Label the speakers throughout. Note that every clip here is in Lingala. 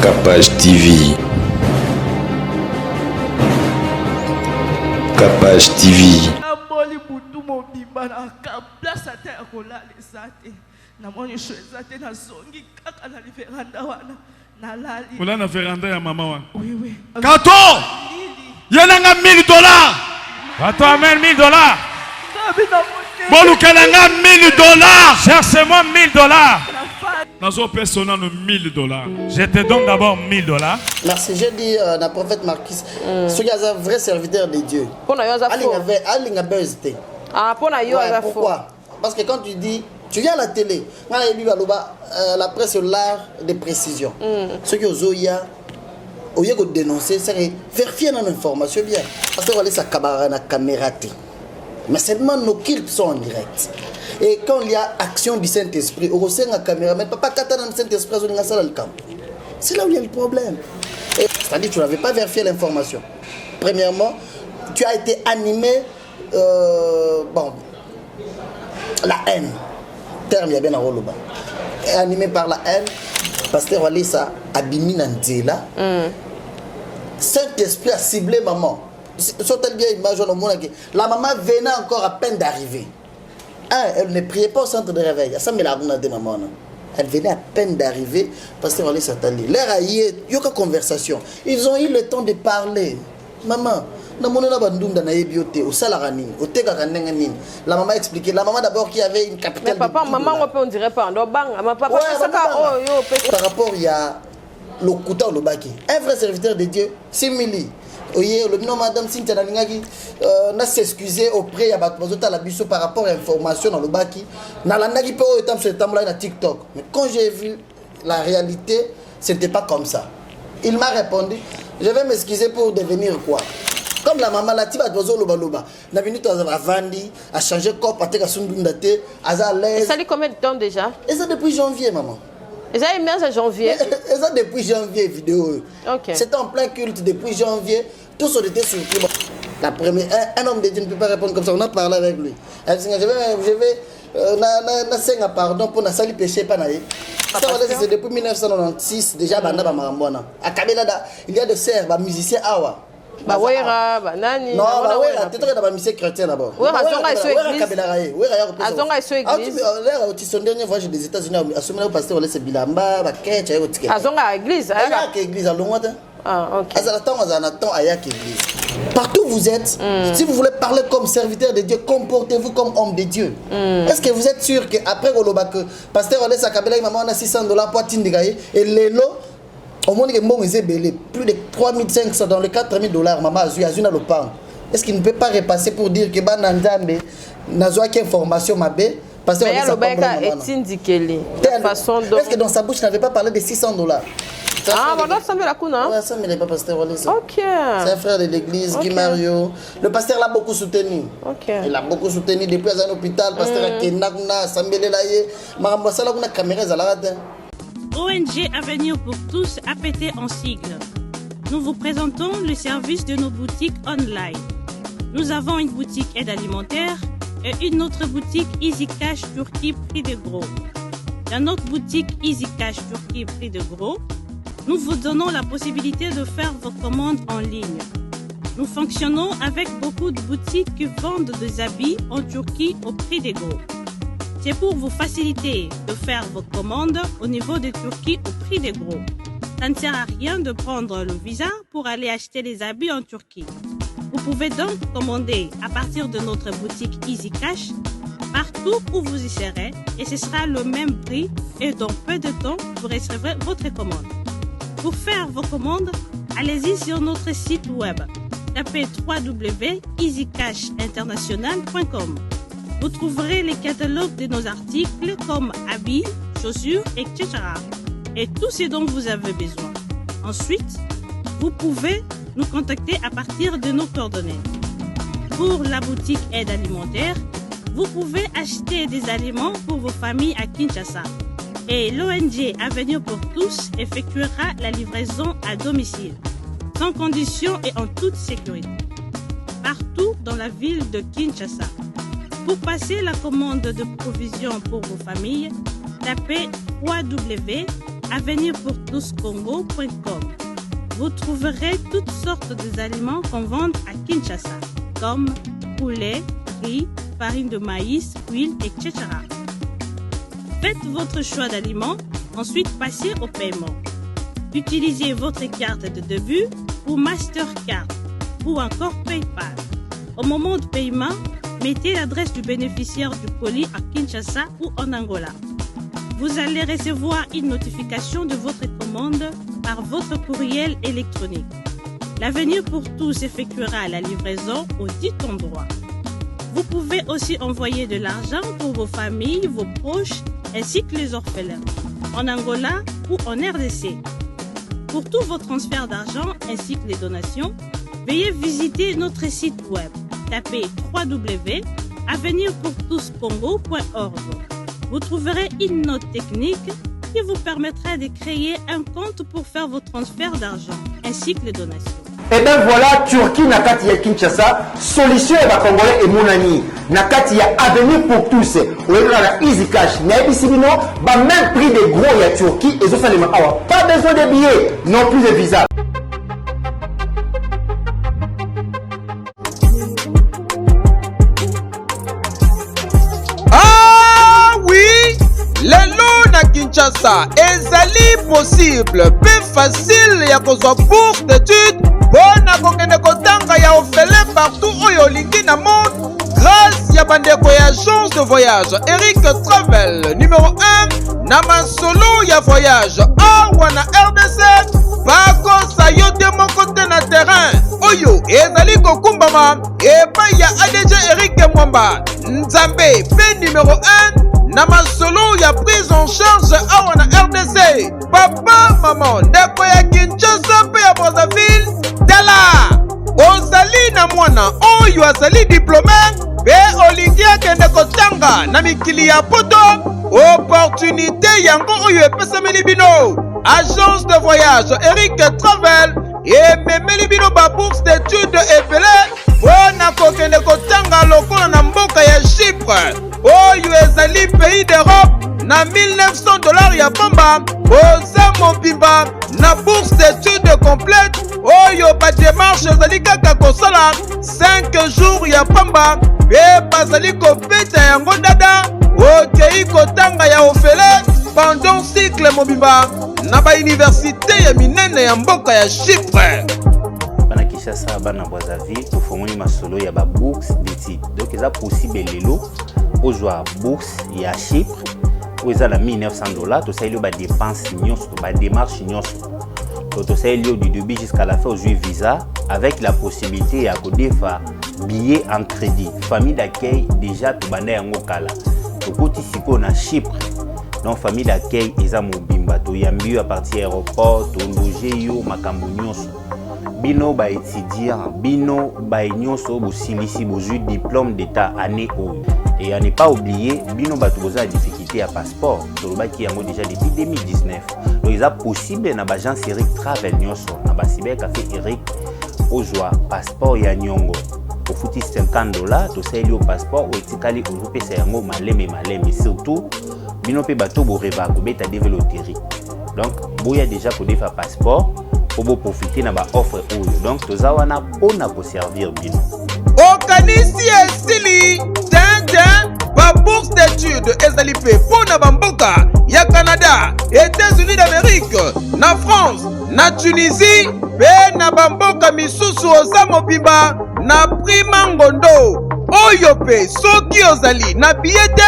Speaker 1: Capage TV. Capage TV.
Speaker 2: Oula na véranda ya maman wana.
Speaker 3: Oui, oui.
Speaker 2: Kato! Yananga $1000.
Speaker 4: Kato amène $1000.
Speaker 2: Bolukananga $1000.
Speaker 4: Cherche-moi $1000.
Speaker 2: Nazo personnel $1000.
Speaker 4: Je te donne d'abord $1000.
Speaker 5: Merci, j'ai dit le prophète Marquis, ce qui est un vrai serviteur de Dieu. Pourquoi? Parce que quand tu dis, tu viens à la télé, la presse est l'art de précision. Ce qui est au lieu de dénoncer, c'est vérifier l'information bien. Parce que ça la caméra. Mais seulement nos cultes sont en direct. Et quand il y a action du Saint-Esprit, au sein de la caméra, mais papa, quand tu as le Saint-Esprit, c'est là où il y a le problème. C'est-à-dire que tu n'avais pas vérifié l'information. Premièrement, tu as été animé, la haine. Terme, il y a bien un rôle. Animé par la haine, Pasteur Walisa Abimi Nandela. Saint-Esprit a ciblé maman. La maman venait encore à peine d'arriver. Elle ne priait pas au centre de réveil. Elle venait à peine d'arriver. Pasteur Walisa Tali. L'air a eu une conversation. Ils ont eu le temps de parler. Maman. La maman a expliqué. La maman d'abord qui avait une capitale.
Speaker 6: Mais papa, maman, on dirait pas.
Speaker 5: Par rapport, il y a le Kouta Lobaki. Un vrai serviteur de Dieu, Simili. Le nom Madame Cynthia Nalingaki n'a s'excusé auprès de la biso par rapport à l'information dans le Baki. Nalandaki peut être sur le temps là TikTok. Mais quand j'ai vu la réalité, ce n'était pas comme ça. Il m'a répondu, je vais m'excuser pour devenir quoi? Comme la maman, la tiba dozo loba loba. La minute à Vandi, a changé de corps, à Sundundate, à l'aise.
Speaker 6: Ça dit combien de temps déjà?
Speaker 5: Et ça depuis janvier, maman.
Speaker 6: Et ça est bien en janvier?
Speaker 5: Et ça depuis janvier, vidéo.
Speaker 6: Ok.
Speaker 5: C'était en plein culte depuis janvier. Tout ça était surpris. La première, un homme de Dieu ne peut pas répondre comme ça. On a parlé avec lui. Elle dit, je vais, pardon pour ne pas péché. C'est depuis 1996, déjà, il y a des sœurs, des musiciens awa.
Speaker 6: Nani.
Speaker 5: Non, tu es un musicien chrétien d'abord.
Speaker 6: Oui,
Speaker 5: son dernière voyage des États-Unis, à pasteur, c'est Bilamba,
Speaker 6: église.
Speaker 5: Partout où vous êtes, si vous voulez parler comme serviteur de Dieu, comportez-vous comme homme de Dieu. Est-ce que vous êtes sûr qu'après que pasteur Olesa Kabila, maman a $600 pour Tindigaye et Lelo, au monde plus de 3500 dans les $4000, maman a eu le pain. Est-ce qu'il ne peut pas repasser pour dire que Banandambe n'a pas d'information mabé? Parce que est-ce que dans sa bouche, il n'avait pas parlé de $600?
Speaker 6: Ah, voilà, ça me la couna.
Speaker 5: Ouais, ça me l'a pas pasteur Walisa.
Speaker 6: Ok.
Speaker 5: C'est un frère de l'église, Guy Mario. Le pasteur l'a beaucoup soutenu.
Speaker 6: Ok.
Speaker 5: Il a beaucoup soutenu depuis un hôpital. Pasteur Kenaguna, Sambele Laye. Marambasala, on a caméra à la
Speaker 7: ONG Avenir pour tous APT en sigle. Nous vous présentons le service de nos boutiques online. Nous avons une boutique aide alimentaire et une autre boutique Easy Cash Turquie prix de gros. Dans notre boutique Easy Cash Turquie prix de gros, nous vous donnons la possibilité de faire vos commandes en ligne. Nous fonctionnons avec beaucoup de boutiques qui vendent des habits en Turquie au prix des gros. C'est pour vous faciliter de faire vos commandes au niveau de Turquie au prix des gros. Ça ne sert à rien de prendre le visa pour aller acheter les habits en Turquie. Vous pouvez donc commander à partir de notre boutique Easy Cash partout où vous y serez et ce sera le même prix et dans peu de temps vous recevrez votre commande. Pour faire vos commandes, allez-y sur notre site web. Tapez www.easycashinternational.com. Vous trouverez les catalogues de nos articles comme habits, chaussures, etc. Et tout ce dont vous avez besoin. Ensuite, vous pouvez nous contacter à partir de nos coordonnées. Pour la boutique aide alimentaire, vous pouvez acheter des aliments pour vos familles à Kinshasa. Et l'ONG Avenir pour tous effectuera la livraison à domicile, sans condition et en toute sécurité, partout dans la ville de Kinshasa. Pour passer la commande de provisions pour vos familles, tapez avenirpourtouscongo.com. Vous trouverez toutes sortes d'aliments qu'on vend à Kinshasa, comme poulet, riz, farine de maïs, huile, etc. Faites votre choix d'aliments, ensuite passez au paiement. Utilisez votre carte de début ou Mastercard ou encore PayPal. Au moment de paiement, mettez l'adresse du bénéficiaire du colis à Kinshasa ou en Angola. Vous allez recevoir une notification de votre commande par votre courriel électronique. L'Avenir pour tous effectuera la livraison au dit endroit. Vous pouvez aussi envoyer de l'argent pour vos familles, vos proches, ainsi que les orphelins, en Angola ou en RDC. Pour tous vos transferts d'argent ainsi que les donations, veuillez visiter notre site web. Tapez www.avenirpourtouscongo.org. Vous trouverez une note technique qui vous permettra de créer un compte pour faire vos transferts d'argent ainsi que les donations.
Speaker 3: Et bien voilà, Turquie nakati ya Kinshasa, solution ya Congolais et Monani. Nakati ya Avenir pour tous. Ou la Easy Cash. Mais bino, ba même prix des gros ya Turquie et ça les awa. Pas besoin de billets, non plus de visa.
Speaker 8: Kinshasa ezali possible pe facile ya kozwa bourse d'études mpona kokende kotanga ya ofele partout oyo olingi na monde grâce ya bandeko ya agence de voyage Eric Travel numéro 1 na masolo ya voyage awa na RDC bakosa yo te moko te na terrain oyo ezali kokumbama epai ya ADG Eric Mwamba Nzambe pe numéro 1 na masolo ya prise en charge awa na RDC papa maman ndeko ya Kinshasa pe ya Brazzaville tala ozali na mwana oyo azali diplômé pe olingi akende kotanga na mikili ya poto opportunité yango oyo epesameli bino agence de voyage Eric Travel ememeli bino ba bourse d'études ebele mpona kokende kotanga lokola na mboka ya Chypre oyo ezali pays d'Europe na $1900 ya pamba oza mobimba na bourse d'études complète oyo ba démarche ezali kaka kosala 5 jours ya pamba pe bazali kobeta yango dada okei kotanga ya ofele pendant cycle mobimba na ba université ya minene ya mboka ya Chypre.
Speaker 9: Bana Kinshasa bana Brazzaville tofongoli masolo ya ba bourse d'études donc eza possible lelo ozwa bourse ya Chypre où eza na $1900 tosaleli ba dépense nyonso ba démarche nyonso tosaleli du début jusqu'à la fin ozwi visa avec la possibilité ya kodefa billet en crédit famille d'accueil déjà tobanda yango kala tokoti siko na Chypre donc famille d'accueil eza mobimba toyambi yo à partir aéroport tologe yo makambo nyonso bino ba étudiant bino ba nyonso bosilisi bozwi diplôme d'état année oyo et à ne pas oublier bino bato boza la difficulté à passeport tolobaki yango déjà depuis 2019 donc eza possible na bagence Eric Travel nyonso na basiber café Eric ozwa passeport ya nyongo ofuti $50 tosaleli yo passeport oetikali ozopesa yango maleme surtout bino pe bato boreva kobeta développerie donc boya déjà kodefa passeport pour profiter na ba offre oyo donc toza wana pona ko servir bino
Speaker 8: okanisi esili ba bourse d'études ezali pe pona bamboka ya Canada, États-Unis d'Amérique, na France, na Tunisie pe na bamboka misusu oza mobimba na prima ngondo oyo pe soki ozali na billet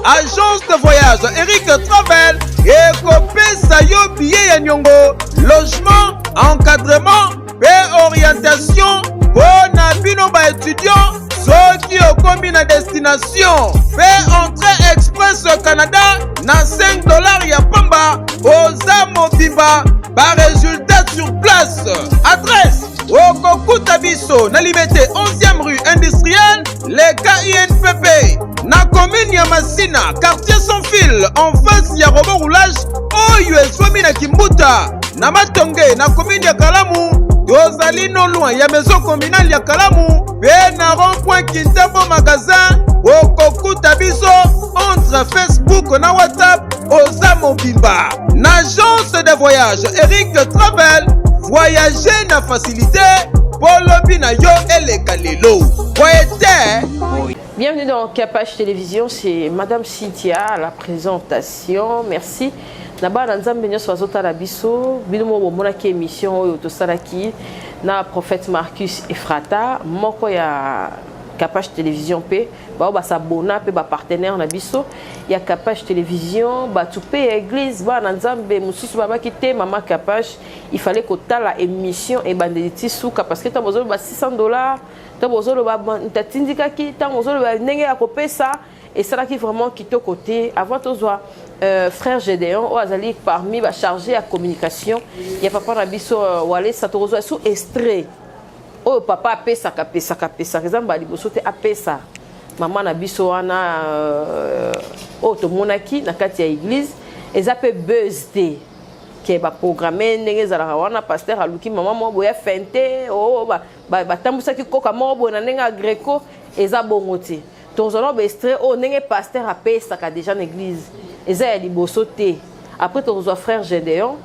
Speaker 8: agence de voyage Eric Travel ekopesa yo billet ya nyongo logement encadrement pe orientation pona bino ba étudiant soki okomi na destination pe entrée express Canada na $5 ya pamba oza mobimba ba résultat sur place adresse okokuta biso na Liberté 11e rue industrielle le KINPP na commune ya Masina quartier sans fil en face ya robot roulage oyo ezwami na Kimbuta na Matonge na commune ya Kalamu tozali no loin ya maison communale ya Kalamu pe na rond-point Kintambo magasin okokuta biso entre Facebook na WhatsApp oza mobimba na agence de voyage Eric Travel voyager na facilité polobi na yo eleka lelo voyez.
Speaker 6: Bienvenue dans Capage Télévision, c'est Madame Cynthia à la présentation. Merci. D'abord, dans Zambénios Wazota Labiso, Binomo Monaki émission Oyoto Salaki, na prophète Marcus Ephrata, Moko ya Capage Télévision P, ba s'abonner pe ba partenaire na biso, ya Capage Télévision, ba tupe église, ba na Nzambe mususu ba kité mama Capage, il fallait que la émission et bandeliti souka parce que tu as besoin de $600. Et ça qui vraiment qui te côté avant tous frère Gédéon ou Azali parmi va charger à communication il y a papa Nabiso Wale ça te reçoit sous extrait oh papa pesa exemple bali bosote apesa maman Nabiso wana oh to monaki na kati ya église et ça peut birthday qui est programmé ndenge za wana pasteur aluki maman mo boya fente oh ba tambusa ki koka mo bo na ndenge greco eza bongoti tozolo ba extrait oh ndenge pasteur apesa ka déjà en église eza ya liboso te après tozo frère Gédéon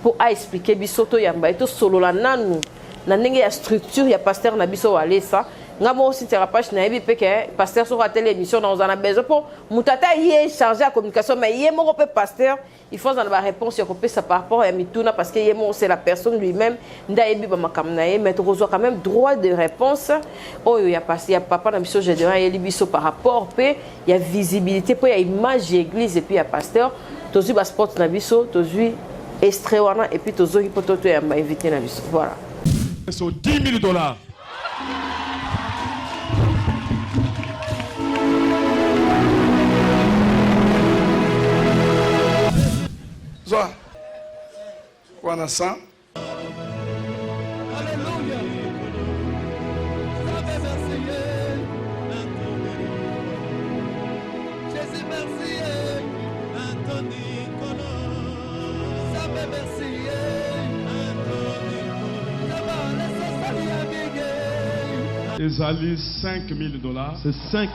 Speaker 6: pour expliquer bisoto yamba eto solo la nanu na ndenge ya structure ya pasteur na biso wale ça ngamo aussi thérapeute na yebi pe que pasteur sur la télévision dans on a besoin pour mutata yé chargé à communication mais yé mon pe pasteur il faut dans la réponse ya kopé ça par rapport à mituna parce que yé mon c'est la personne lui-même nda yebi ba makamna yé mais reçoit quand même droit de réponse oh il y a passé ya papa na biso Gédéon yé biso par rapport pe il y a visibilité pour il y a image église et puis il y a pasteur tozu ba sport na biso tozu extrait wana et puis tozu poto to ya invité na biso voilà
Speaker 2: c'est $10,000.
Speaker 10: Zoa. Wana sang.
Speaker 11: Alléluia. Jésus merci. Anthony Kolo. Sabe merci. Anthony Kolo.
Speaker 2: Ezali $5,000. C'est $5,000.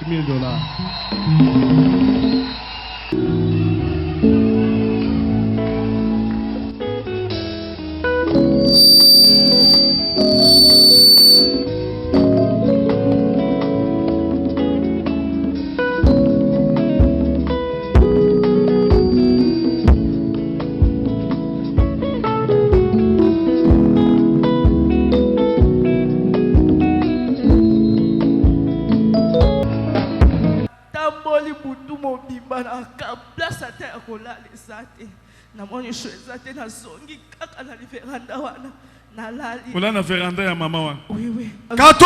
Speaker 2: Ola na veranda ya mama wa.
Speaker 6: Oui oui.
Speaker 2: Kato!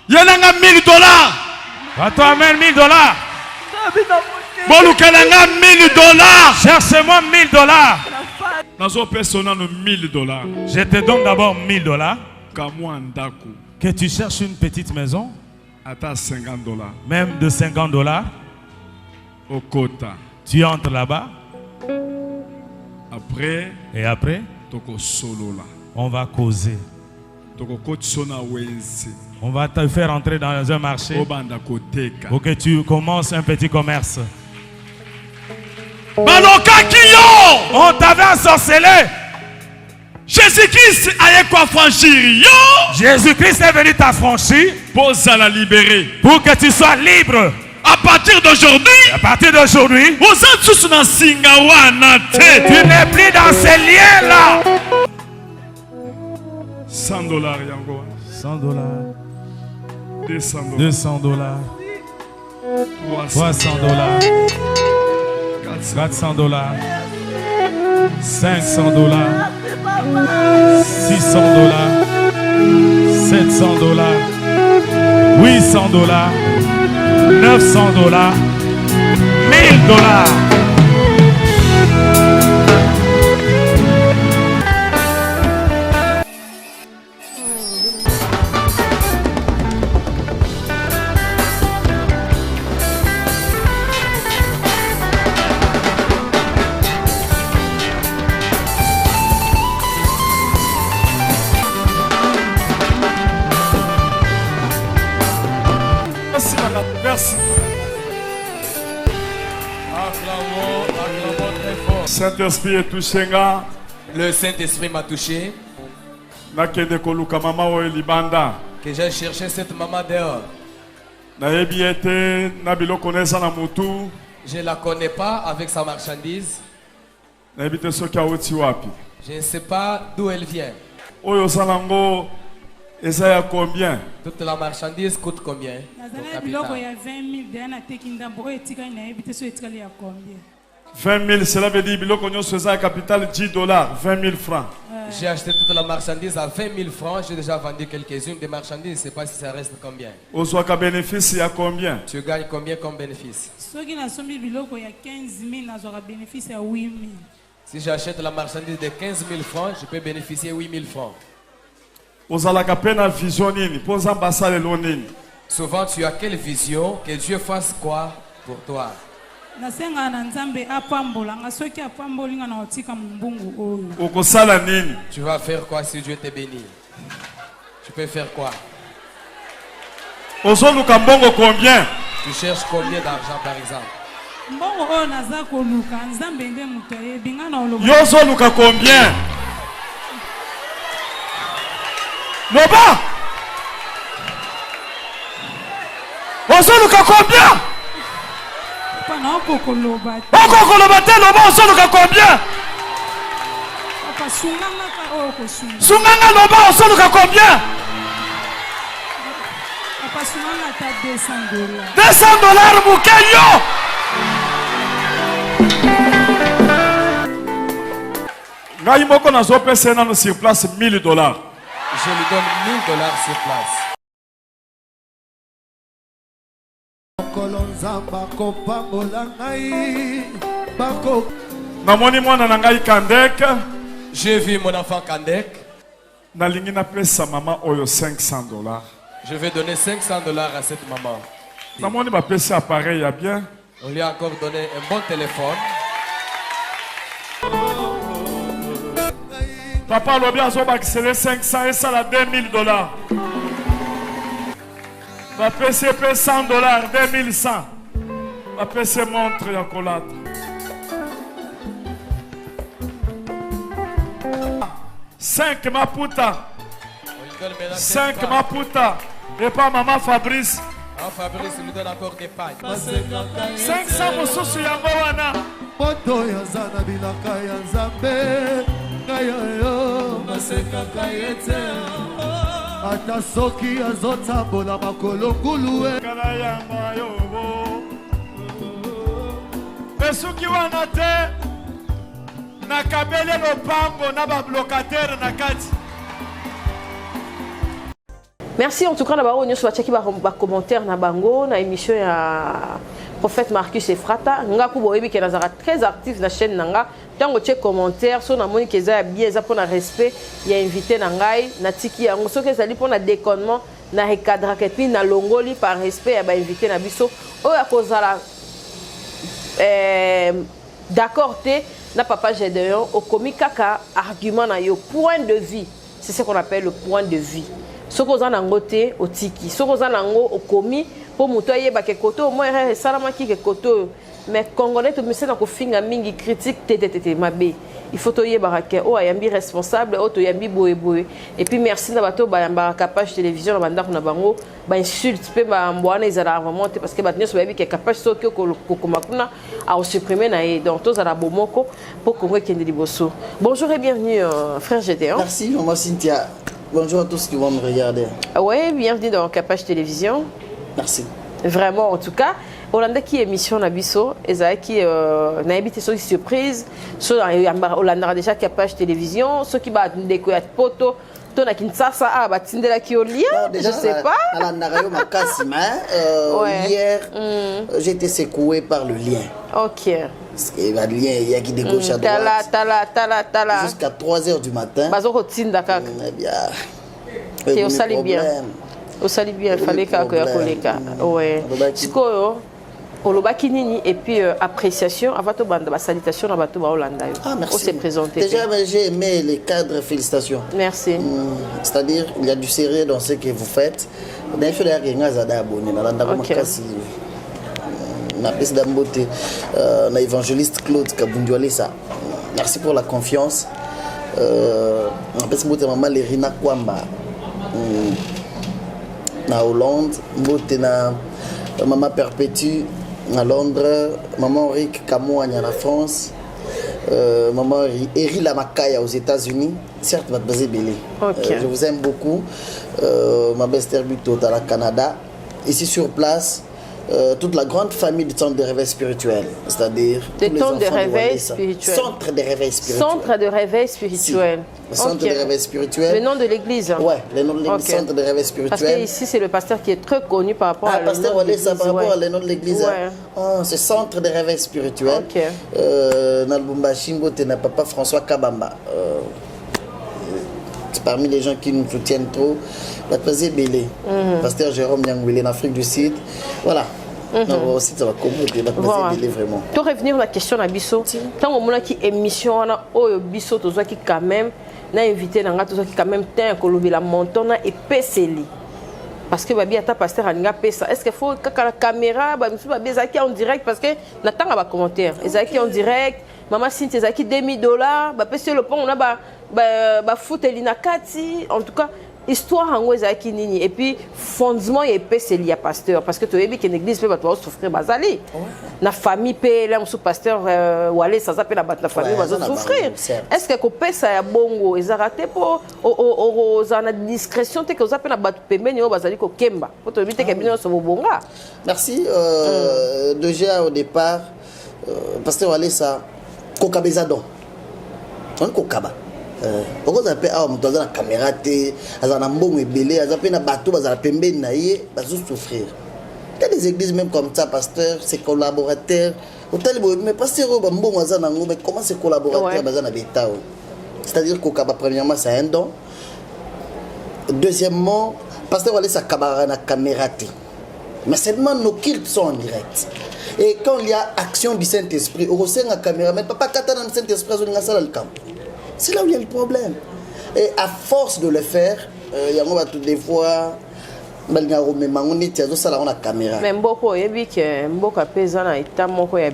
Speaker 2: Yenanga $1,000.
Speaker 4: Kato amène $1,000.
Speaker 2: Bolukelanga $1,000.
Speaker 4: Cherchez-moi $1,000.
Speaker 2: Nazo persona no $1,000.
Speaker 4: Je te donne d'abord $1,000.
Speaker 2: Kamwa ndako.
Speaker 4: Que tu cherches une petite maison.
Speaker 2: Ata $50.
Speaker 4: Même de $50.
Speaker 2: Au quota.
Speaker 4: Tu entres là-bas.
Speaker 2: Après.
Speaker 4: Et après.
Speaker 2: Toko solo là.
Speaker 4: On va causer. On va te faire entrer dans un marché pour que tu commences un petit commerce. On t'avait ensorcelé.
Speaker 2: Jésus-Christ
Speaker 4: est venu t'affranchir
Speaker 2: pour la libérer.
Speaker 4: Pour que tu sois libre.
Speaker 2: À partir d'aujourd'hui,
Speaker 4: tu n'es plus dans ces liens-là.
Speaker 2: $100 yango.
Speaker 4: $100.
Speaker 2: $200.
Speaker 4: $200. $300. $400. $500. $600. $700. $800. $900. $1,000.
Speaker 2: Saint-Esprit est touché.
Speaker 12: Le Saint-Esprit m'a touché.
Speaker 2: Que
Speaker 12: j'ai cherché cette maman dehors.
Speaker 2: Je
Speaker 12: ne la connais pas avec sa marchandise. Je ne sais pas d'où elle vient. Toute la marchandise coûte combien?
Speaker 2: 20 000, cela veut dire que capital $10, 20 000 francs.
Speaker 12: J'ai acheté toute la marchandise à 20 000 francs. J'ai déjà vendu quelques-unes des marchandises. Je ne sais pas si ça reste combien.
Speaker 2: Bénéfice, il y a combien?
Speaker 12: Tu gagnes combien comme bénéfice? Si j'achète la marchandise de 15 000 francs, je peux bénéficier 8 000 francs. Souvent, tu as quelle vision? Que Dieu fasse quoi pour toi? Tu vas faire quoi si Dieu te bénit? Tu peux faire quoi?
Speaker 2: Combien?
Speaker 12: Tu cherches combien d'argent par exemple?
Speaker 2: Combien? Loba! Combien? Sunganga loba osoluka combien? $200 mukeyo. Ngai moko nazopesa nano sur place $1,000.
Speaker 12: Je lui donne $1,000 sur place.
Speaker 2: Namoni mwana na ngai Kandek.
Speaker 12: J'ai vu mon enfant Kandek.
Speaker 2: Nalingi na pesa maman oyo $500.
Speaker 12: Je vais donner $500 à cette maman.
Speaker 2: Namoni ba pesa appareil ya bien.
Speaker 12: On lui a encore donné un bon téléphone.
Speaker 2: Papa lobi azobakisele 500 et ça la $2,000. Va pesa $100, 2100. Va pesa montre ya kolata. 5 maputa. 5 maputa. Et pas maman Fabrice.
Speaker 12: Fabrice lui donne encore des pagnes.
Speaker 2: 500 mosusu yango wana.
Speaker 11: Moto yazana bilaka ya Nzambe. Ngayo masekaka yete. Ata soki azotambola makolo nguluwe.
Speaker 2: Kala yango ayobo. Besuki wana te. Nakabele lopango na ba locataire na kati.
Speaker 6: Merci en tout cas d'abord nous soit checker ba commentaire na bango na émission ya prophète Marcus Efrata ngaku boyebi ke nazara très actif na chaîne nanga tango check commentaire so na moni ke za bien za pona respect ya invité na ngai na tiki yango so ke zali pona déconnement na recadre kepi na longoli par respect ya ba invité na biso o ya kozala d'accord te na papa Gédéon au komi kaka argument na yo point de vue, c'est ce qu'on appelle le point de vue. Ce qu'on a ngoté au tiki, ce qu'on a ngo au komi pour mutoyer ba ke koto moi salama ki ke koto mais congolais to monsieur na ko finga mingi critique tétété mabe. Il faut toyer barake o ayambi responsable o to yambi boye et puis merci na bato ba yamba capage télévision na banda na bango ba insulte pe ba mbwana izala vraiment parce que batnyo so babi ke capage so ko komakuna a supprimer na et donc tous à la bomoko pour qu'on voit qu'il y a des bossos. Bonjour et bienvenue frère Gédéon.
Speaker 5: Merci maman Cynthia. Bonjour à tous qui vont me regarder.
Speaker 6: Ouais, bienvenue dans Capage Télévision.
Speaker 5: Merci.
Speaker 6: Vraiment, en tout cas, Hollande qui émission Nabiso, et ça qui n'a habité sur une surprise, Hollande a déjà Capage Télévision, ceux qui battent des couilles de poteau, ton a Kinshasa, ah, bah, Tindela qui au lien, je sais pas.
Speaker 5: Hier, j'ai été secoué par le lien.
Speaker 6: Ok.
Speaker 5: Parce qu'il y a le lien, il y a qui dégauche à droite.
Speaker 6: Tala.
Speaker 5: Jusqu'à 3 h du matin.
Speaker 6: Eh bien, au sali bien. Au sali bien, il fallait qu'il y ait un ouais. Et puis appréciation, avant tout bande, salutation à bateau Hollande.
Speaker 5: Ah merci.
Speaker 6: On s'est présenté.
Speaker 5: Déjà j'ai aimé les cadres, félicitations.
Speaker 6: Merci.
Speaker 5: C'est-à-dire il y a du sérieux dans ce que vous faites. Il faut d'ailleurs que vous abonné. Na pesi d'ambote na évangéliste Claude Kabundiwale ça. merci pour la confiance. Mbote maman Lerina Kwamba na Hollande, mbote na maman Perpétue à Londres, maman Rick Kamouania en France, maman Eri Lamakaya aux États-Unis. Certes, votre basé belé. Je vous aime beaucoup. Ma belle Buto dans le Canada. Ici sur place, toute la grande famille du centre de réveil spirituel, c'est-à-dire
Speaker 6: le centre de réveil spirituel.
Speaker 5: Centre de réveil spirituel.
Speaker 6: Centre de réveil spirituel.
Speaker 5: Le centre de réveil spirituel.
Speaker 6: Le nom de l'église.
Speaker 5: Ouais, le nom de l'église, centre de réveil spirituel.
Speaker 6: Parce que ici c'est le pasteur qui est très connu par rapport à
Speaker 5: pasteur Walesa par rapport à le nom de l'église. C'est centre de réveil spirituel. Nalbumba Shimbo tena papa François Kabamba. C'est parmi les gens qui nous soutiennent trop. La présidente Bélé, pasteur Jérôme Nyangwele en Afrique du Sud. Voilà. Non, aussi ça va commenter la présidente Bélé vraiment.
Speaker 6: Pour revenir à la question de Bisso, tant qu'on a qui émission on a Bisso tout ça qui quand même n'a invité dans tout ça qui quand même tient que la montonna et PCL. Parce que babi ata pasteur alinga pesa. Est-ce qu'il faut que la caméra ba monsieur babi zaki en direct parce que n'attend pas commentaire. Zaki en direct. Maman Cynthia zaki $2000 ba pesa le pont on a ba foot elina kati en tout cas histoire en zaki nini et puis fondement et PCL ya pasteur parce que tu as vu que l'église peut pas souffrir bazali. Na famille pe là sous pasteur Wale ça s'appelle la famille va souffrir. Est-ce que pesa ya bongo ezarate pour aux ana discrétion te que vous appelle ba pembeni bazali ko kemba. Pour te éviter que bino so bonga.
Speaker 5: Merci déjà au départ pasteur Wale ça kokabezadon. On kokaba. Pourquoi ça peut avoir dans la caméra té azana mbongo ebele azape na bateau bazala pembeni na ye bazo souffrir. Il y a des églises même comme ça pasteur, ses collaborateurs, mais pasteur mbongo azana ngo mais comment ses collaborateurs bazana beta. C'est-à-dire kokaba premièrement c'est un don. Deuxièmement, pasteur Wale sa kabara na caméra té. Mais seulement nos cultes sont en direct. Et quand il y a action du Saint-Esprit, au sein de la caméra, mais papa katana le Saint-Esprit on a ça le camp. C'est là où il y a le problème. Et à force de le faire, il y a toutes les fois, on a la caméra.
Speaker 6: Mais beaucoup yebi que beaucoup pezana état moko ya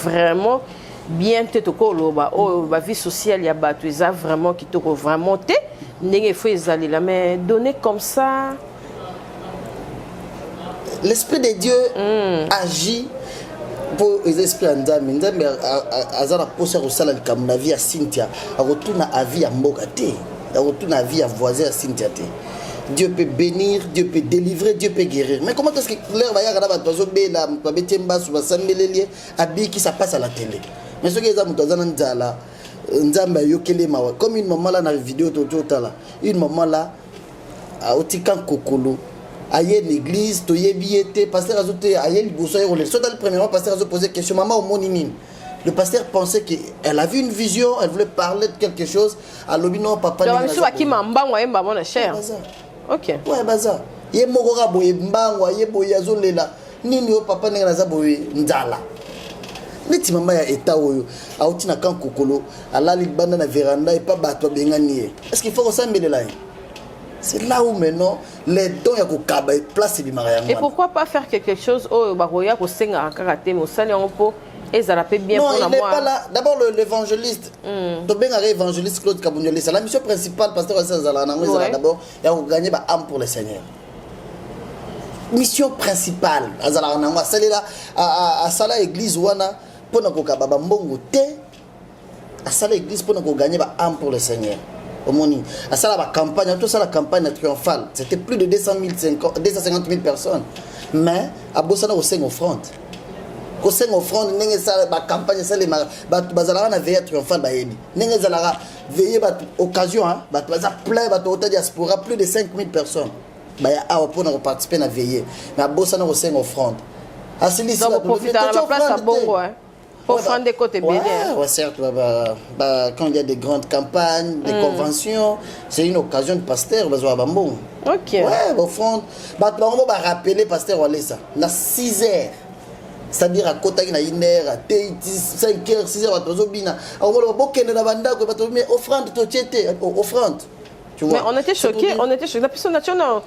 Speaker 6: vraiment bien te toko loba o ba vie sociale ya batu eza vraiment qui toko vraiment te ndenge faut ezali la mais donner comme ça
Speaker 5: l'esprit de Dieu agit pour les esprits Nzambe azana posa ko sala comme na vie ya Cynthia retourna à vie ya mbokate retourna à vie ya voisin ya Cynthia te. Dieu peut bénir, Dieu peut délivrer, Dieu peut guérir. Mais comment est-ce que l'air va y avoir des oiseaux bela babetemba sur basambelelier abi qui ça passe à la télé. Mais ce que les amis tozana nzala Nzambe yokele mawa comme une maman là dans la vidéo tota là une maman là a otikan kokolo aye l'église to yebiete pasteur azote aye liboso yo le soda le premièrement pasteur azo poser question maman au monimine. Le pasteur pensait qu'elle avait une vision, elle voulait parler de quelque chose. À l'obino papa.
Speaker 6: Donc monsieur qui m'embang wa yemba mon cher. OK.
Speaker 5: Ouais baza. Ye mogora boye mbangwa ye boye azolela. Nini o papa nenga za boye nzala. Neti mama ya eta oyo auti na kan kokolo alali banda na véranda et pas bato bengani. Est-ce qu'il faut resembler là? C'est là où maintenant les dons ya ko kaba place bi mariage.
Speaker 6: Et pourquoi pas faire quelque chose au baroya ko senga karaté mo sali on po bien
Speaker 5: non,
Speaker 6: pour
Speaker 5: il n'est pas là. D'abord, l'évangéliste. L'évangéliste Claude Kabounioli, c'est la mission principale, pasteur d'abord, il a gagné âme pour le Seigneur. Mission principale. À Sala Église, pour nous Église pour gagner âme pour le Seigneur. À Sala campagne, tout ça la campagne triomphale. C'était plus de 250 000 personnes. Mais à Bossana, au sein offrande. Au sein offrande, n'engé ça la campagne ça les bazala na veille triomphale ba yebi. N'engé ça la veille ba occasion hein, ba plein ba hôtel diaspora plus de 5000 personnes. Ba ya a pour participer na veille. Mais à Bossana au sein offrande. À celui ça
Speaker 6: profiter à la place à Bongo hein. Offrande des côtés bien.
Speaker 5: Ouais, certes quand il y a des grandes campagnes, des conventions, c'est une occasion de pasteur bazo ba mbongo.
Speaker 6: OK.
Speaker 5: Ouais, offrande. Ba rappeler pasteur Wale ça. Na 6 heures. C'est-à-dire à côté na 1 heure, à 5 heures, 6 heures, à tozobina. À moment où bokende na banda ko bato mais offrande to tiete, offrande. Tu vois.
Speaker 6: Mais on était choqués, on était choqués. La personne nationale,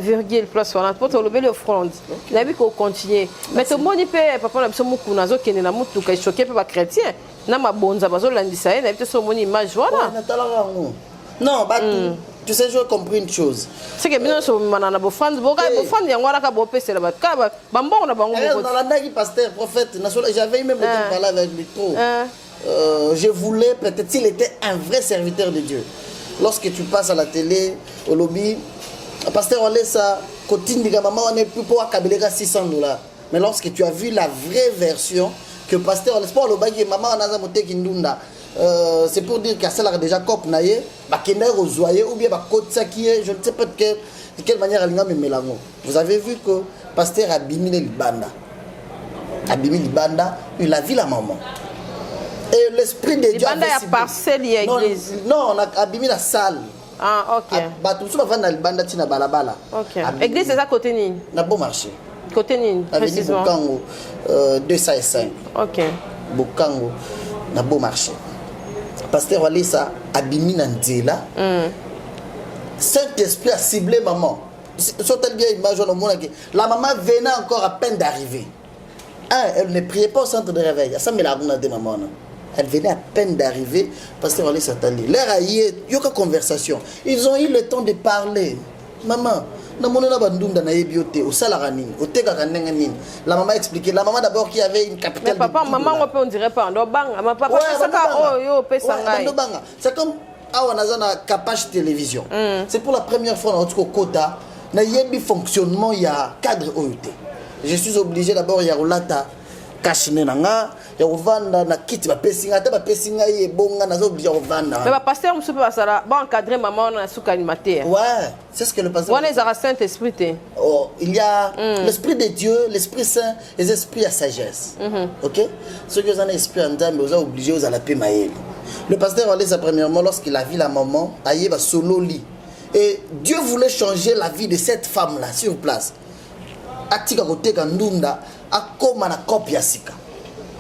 Speaker 6: virgule, place, on a pas le bel offrande. On a vu qu'on continue. Mais tout le monde peut, papa, on a besoin de nous qui est dans le monde, qui est choqué, pas chrétien. Na ma bonne, on a l'indicien, on a besoin de image, voilà.
Speaker 5: Non, bah, tu sais, j'ai compris une chose.
Speaker 6: C'est que bien sûr, on a besoin de il y a un peu de là-bas. Bambon, on a besoin
Speaker 5: de pasteur, prophète, j'avais même le temps de parler avec lui trop. Je voulais, peut-être s'il était un vrai serviteur de Dieu. Lorsque tu passes à la télé, au lobby, pasteur, on laisse ça, continue, maman, on est plus pour $600. Mais lorsque tu as vu la vraie version, que pasteur, on laisse pas le baguette, maman, on a monté Kindunda. C'est pour dire qu'à cela déjà cop naïe, aux joyeux ou bien je ne sais pas de quelle manière elle me mélange. Vous avez vu que pasteur a bimé le banda. Il a vu la maman. Et l'esprit de Dieu.
Speaker 6: Il a parcelle l'église.
Speaker 5: Non, on a abîmé la salle.
Speaker 6: Ah, ok.
Speaker 5: Tout ça va dans le banda tina balabala.
Speaker 6: Ok. L'église c'est à côté ni.
Speaker 5: Na bon marché.
Speaker 6: Côté ni précisément.
Speaker 5: Bukango 205.
Speaker 6: Ok.
Speaker 5: Bukango na bon marché. Pasteur Walesa abimi na nzela. Saint-Esprit a ciblé maman. Soit-elle bien image on montre que la maman venait encore à peine d'arriver. Elle ne priait pas au centre de réveil. Ça me l'a dit maman. Elle venait à peine d'arriver. Pasteur Walesa s'attendait. L'air a eu une conversation. Ils ont eu le temps de parler. Maman, la maman a expliqué. La maman d'abord qui avait une capitale.
Speaker 6: Mais papa, maman, on dirait pas.
Speaker 5: C'est comme on a une capacité télévision. C'est pour la première fois dans notre quota. Il y a un fonctionnement, il y a un cadre OUT. Je suis obligé d'abord, il y a un lata. Mais
Speaker 6: pasteur, je encadrer maman dans la alimentaire.
Speaker 5: Ouais, c'est ce que le pasteur. Il y a l'esprit de Dieu, l'esprit saint, les esprits à sagesse. Ok? Ceux qui ont un esprit en dame, ils ont obligé aux à la paix. Le pasteur allait premièrement lorsqu'il a vu la maman, il va solo lit. Et Dieu voulait changer la vie de cette femme-là sur place. Atika kote kandunda.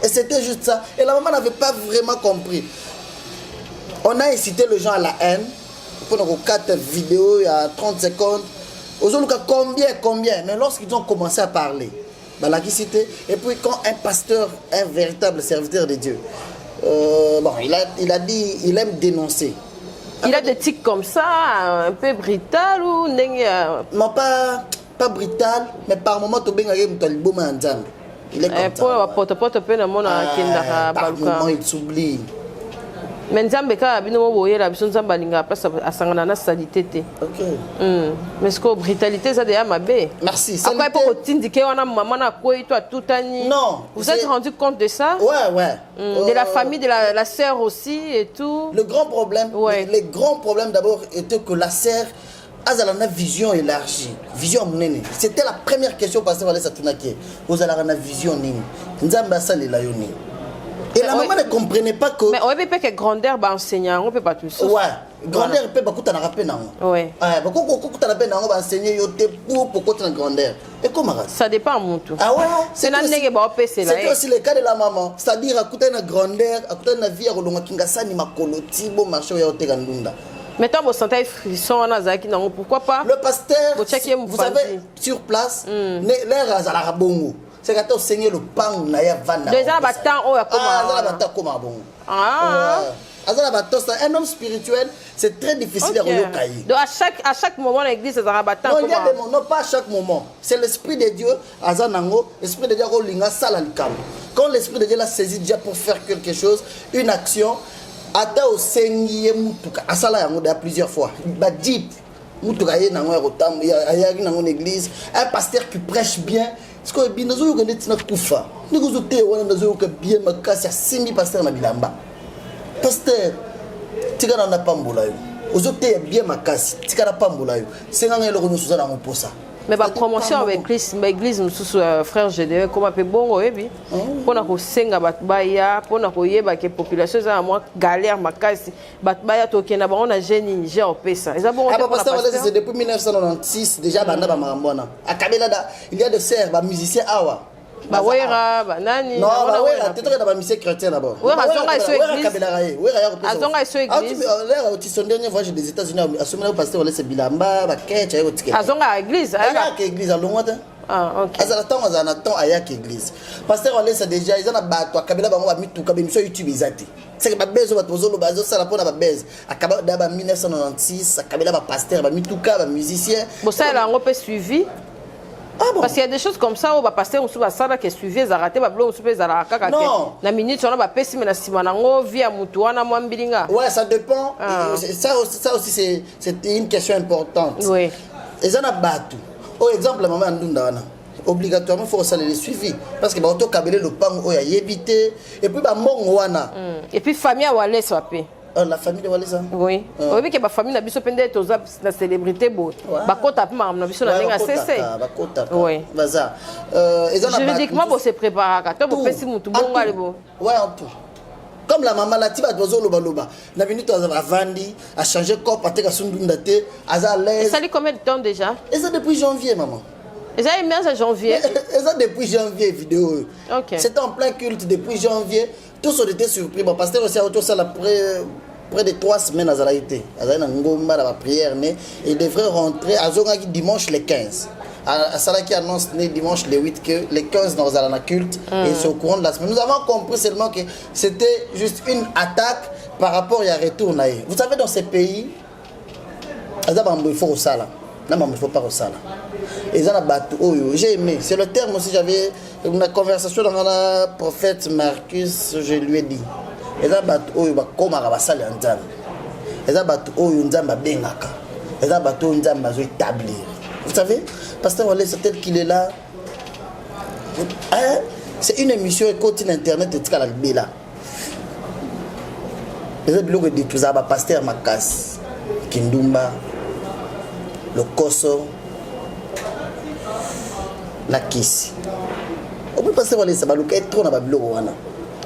Speaker 5: Et c'était juste ça. Et la maman n'avait pas vraiment compris. On a incité les gens à la haine. Pendant 4 vidéos, il y a 30 secondes. Combien. Mais lorsqu'ils ont commencé à parler, et puis quand un pasteur, un véritable serviteur de Dieu, il a dit, il aime dénoncer.
Speaker 6: Il a des tics comme ça, un peu brutal ou
Speaker 5: non, pas brutal, mais par moment, il est comme ça. Par moment, il s'oublie.
Speaker 6: Mais Nzambe ka bino boye la biso Nzamba linga place asangana na salité.
Speaker 5: OK.
Speaker 6: Mais ce que brutalité ça déjà mabe.
Speaker 5: Merci.
Speaker 6: Après pour t'indiquer on a maman na quoi toi tout ani.
Speaker 5: Non.
Speaker 6: Vous êtes rendu compte de ça?
Speaker 5: Ouais.
Speaker 6: De la famille de la sœur aussi et tout.
Speaker 5: Le grand problème, le grand problème d'abord était que la sœur a une vision élargie, vision nene. C'était la première question pasteur Walesa Tunaki. Vous avez une vision nene. Nzamba sali la yoni. Et la maman ne comprenait pas que.
Speaker 6: Mais on peut pas que grandeur va enseigner, on peut pas tout ça.
Speaker 5: Ouais, grandeur peut pas coûter na rapé na.
Speaker 6: Ouais.
Speaker 5: Beaucoup coûter na rapé na va enseigner yote pour coûter na grandeur. Et comment
Speaker 6: ça dépend mon tout.
Speaker 5: Ah ouais.
Speaker 6: C'est na nègre ba opé là.
Speaker 5: C'est aussi le cas de la maman, c'est-à-dire à coûter na grandeur, à coûter na vie à kolonga kingasa ni makoloti bo marché ya yote kandunda.
Speaker 6: Maintenant, vous sentez frisson en Azaki, non? Pourquoi pas?
Speaker 5: Le pasteur, vous savez, sur place, l'air à la bongo. C'est quand on saigne le pan, on a vanda.
Speaker 6: Déjà,
Speaker 5: un homme spirituel, c'est très difficile à recailler.
Speaker 6: Donc à chaque moment, l'église est à battre.
Speaker 5: Non, il y a des moments, non pas à chaque moment. C'est l'esprit de Dieu, l'esprit de Dieu, quand l'esprit de Dieu l'a saisi déjà pour faire quelque chose, une action, ata au seigneur mutuka asala yango da plusieurs fois ba deep mutuka ye nango rotam ya nango église un pasteur qui prêche bien parce que binazo yo ngende tina kufa ndiko zo te wana ndazo yo ka bien makasi asimi pasteur na bilamba pasteur tika na pambola yo ozo te bien makasi tika na pambola yo senga ngelo ko nyosuza na moposa.
Speaker 6: Mais la promotion avec l'église, frère Gédéon, comme un peu bon, pour nous senga batbaya, pour nous yeba que population a moins galère makasi, batbaya tokena ba on a génie, j'ai opé ça. Ils ont
Speaker 5: c'est depuis 1996 déjà banda ba mambona. À Kabelada, il y a des sœurs, ba musiciens awa.
Speaker 6: Bawera, banani.
Speaker 5: Non, bawera, tu es dans la mission chrétienne d'abord.
Speaker 6: Wera zonga est sur église.
Speaker 5: Azonga est sur église. Là, au son dernier voyage des États-Unis, à ce moment-là, pasteur laisse bilamba, ba ketch, ayo ticket.
Speaker 6: Azonga église,
Speaker 5: aya que église à longtemps.
Speaker 6: Ah, OK.
Speaker 5: Azana aya que église. Pasteur laisse déjà, ils en a bato, kabila bango ba mitu, kabila sur YouTube izati. C'est que ba bezo ba tozolo bazo sala pona ba beze. Akaba da ba 1996, akabila ba pasteur ba mituka ba musicien.
Speaker 6: Bon ça là on peut suivi. Ah bon? Parce qu'il y a des choses comme ça où bah pasteur on ça qui est suivi ils raté bah blog on za kaka
Speaker 5: non
Speaker 6: na minute on a ba pesi mais na sima na ngo via mutu wana mwambilinga.
Speaker 5: Ouais, ça dépend. Ça aussi c'est une question importante.
Speaker 6: Oui.
Speaker 5: Ils en a battu. Au exemple la maman ndunda wana obligatoirement faut ça les suivi parce que ba auto kabele le pango o ya yebité et puis ba mbongo wana.
Speaker 6: Et puis famille à Wallace wapé.
Speaker 5: La famille de Walesa.
Speaker 6: Oui. Oui, que ma famille n'a pas besoin d'être la célébrité beau. Bakota pas ma besoin d'aller à CC.
Speaker 5: Bakota.
Speaker 6: Oui.
Speaker 5: Baza.
Speaker 6: Juridiquement pour se préparer. Toi pour faire si mon tout bon aller beau.
Speaker 5: Ouais, en tout. Comme la maman Latiba dozo loba loba. Na minute à vandi, à changer corps, à sundundate, à l'aise.
Speaker 6: Ça lui combien de temps déjà?
Speaker 5: Et ça depuis janvier, maman.
Speaker 6: Et ça est bien en janvier.
Speaker 5: Et ça depuis janvier vidéo.
Speaker 6: OK.
Speaker 5: C'était en plein culte depuis janvier. Tous ont été surpris. Bon, pasteur aussi a autour ça près de 3 semaines à Zalaïté. À Ngomba la prière mais il devrait rentrer à Zongaki dimanche le 15. À Salaki annonce dimanche le 8 que le 15 dans la culte et c'est au courant de la semaine. Nous avons compris seulement que c'était juste une attaque par rapport à retour naïe. Vous savez dans ces pays il faut au sala. Non, mais il ne faut pas au sala. Et ça j'ai aimé. C'est le terme aussi. J'avais une conversation dans le prophète Marcus, je lui ai dit. Et ça comme à sala nzam. Et ça nzam bengaka. Et ça nzam établir. Vous savez, pasteur Wallace c'est tel qu'il est là. C'est une émission écoute internet et tika bela. Et ça blogue dit tout ça pasteur Makas Kindumba le Koso la Kisi. On peut passer voir les sabalouka est trop dans Babylone wana.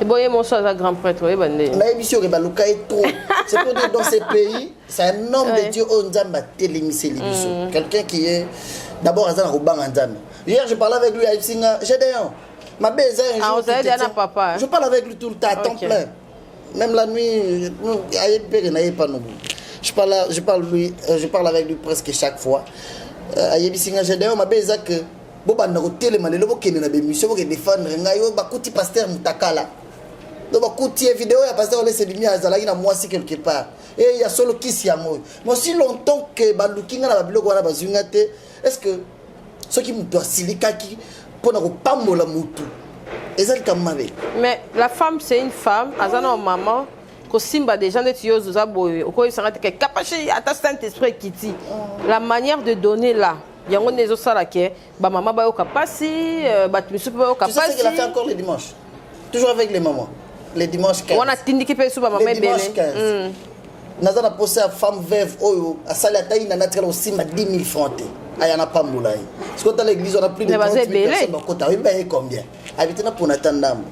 Speaker 6: Et bon, mon soeur est grand prêtre, oui, bandé.
Speaker 5: La émission que balouka est trop. C'est pour dire dans ces pays, c'est un homme de Dieu on nzamba télémisé l'émission. Quelqu'un qui est d'abord azana robang nzamba. Hier je parlais avec lui à Ipsinga, Gédéon. Ma belle un jour.
Speaker 6: Papa.
Speaker 5: Je parle avec lui tout le temps à temps plein. Même la nuit, je parle avec lui presque chaque fois. Ayebissinga Gédéon ma belle que boba na hôtel malelo bokene na bémission boke défendre ngayo bakuti pasteur mutakala. Donc bakuti vidéo ya pasteur Wallace Bimi azalaki na moi si quelque part. Et il y a solo kisi ya moi. Mais aussi longtemps que balukinga na babiloko wana bazunga te, est-ce que ceux qui muto silikaki pona ko pambola mutu. Ezali kamabe.
Speaker 6: Mais la femme c'est une femme, azana maman ko simba des gens de tiozo za boye. Ko isanga te kapachi ata Saint-Esprit kiti. La manière de donner là yango nezo sala ke ba maman ba yoka pasi ba tumisu ba yoka pasi.
Speaker 5: Tu sais qu'elle a fait encore les dimanches. Toujours avec les mamans. Les dimanches 15.
Speaker 6: On a tindiki pe su ba maman
Speaker 5: belé. Les dimanches 15. Nazana posé à femme veuve oyo a sala taï na natela aussi ma 10 000 francs. Ayana pas moulay. Parce que dans l'église on a plus de 30 000 personnes donc tu as payé combien? Habitena pour Natandam.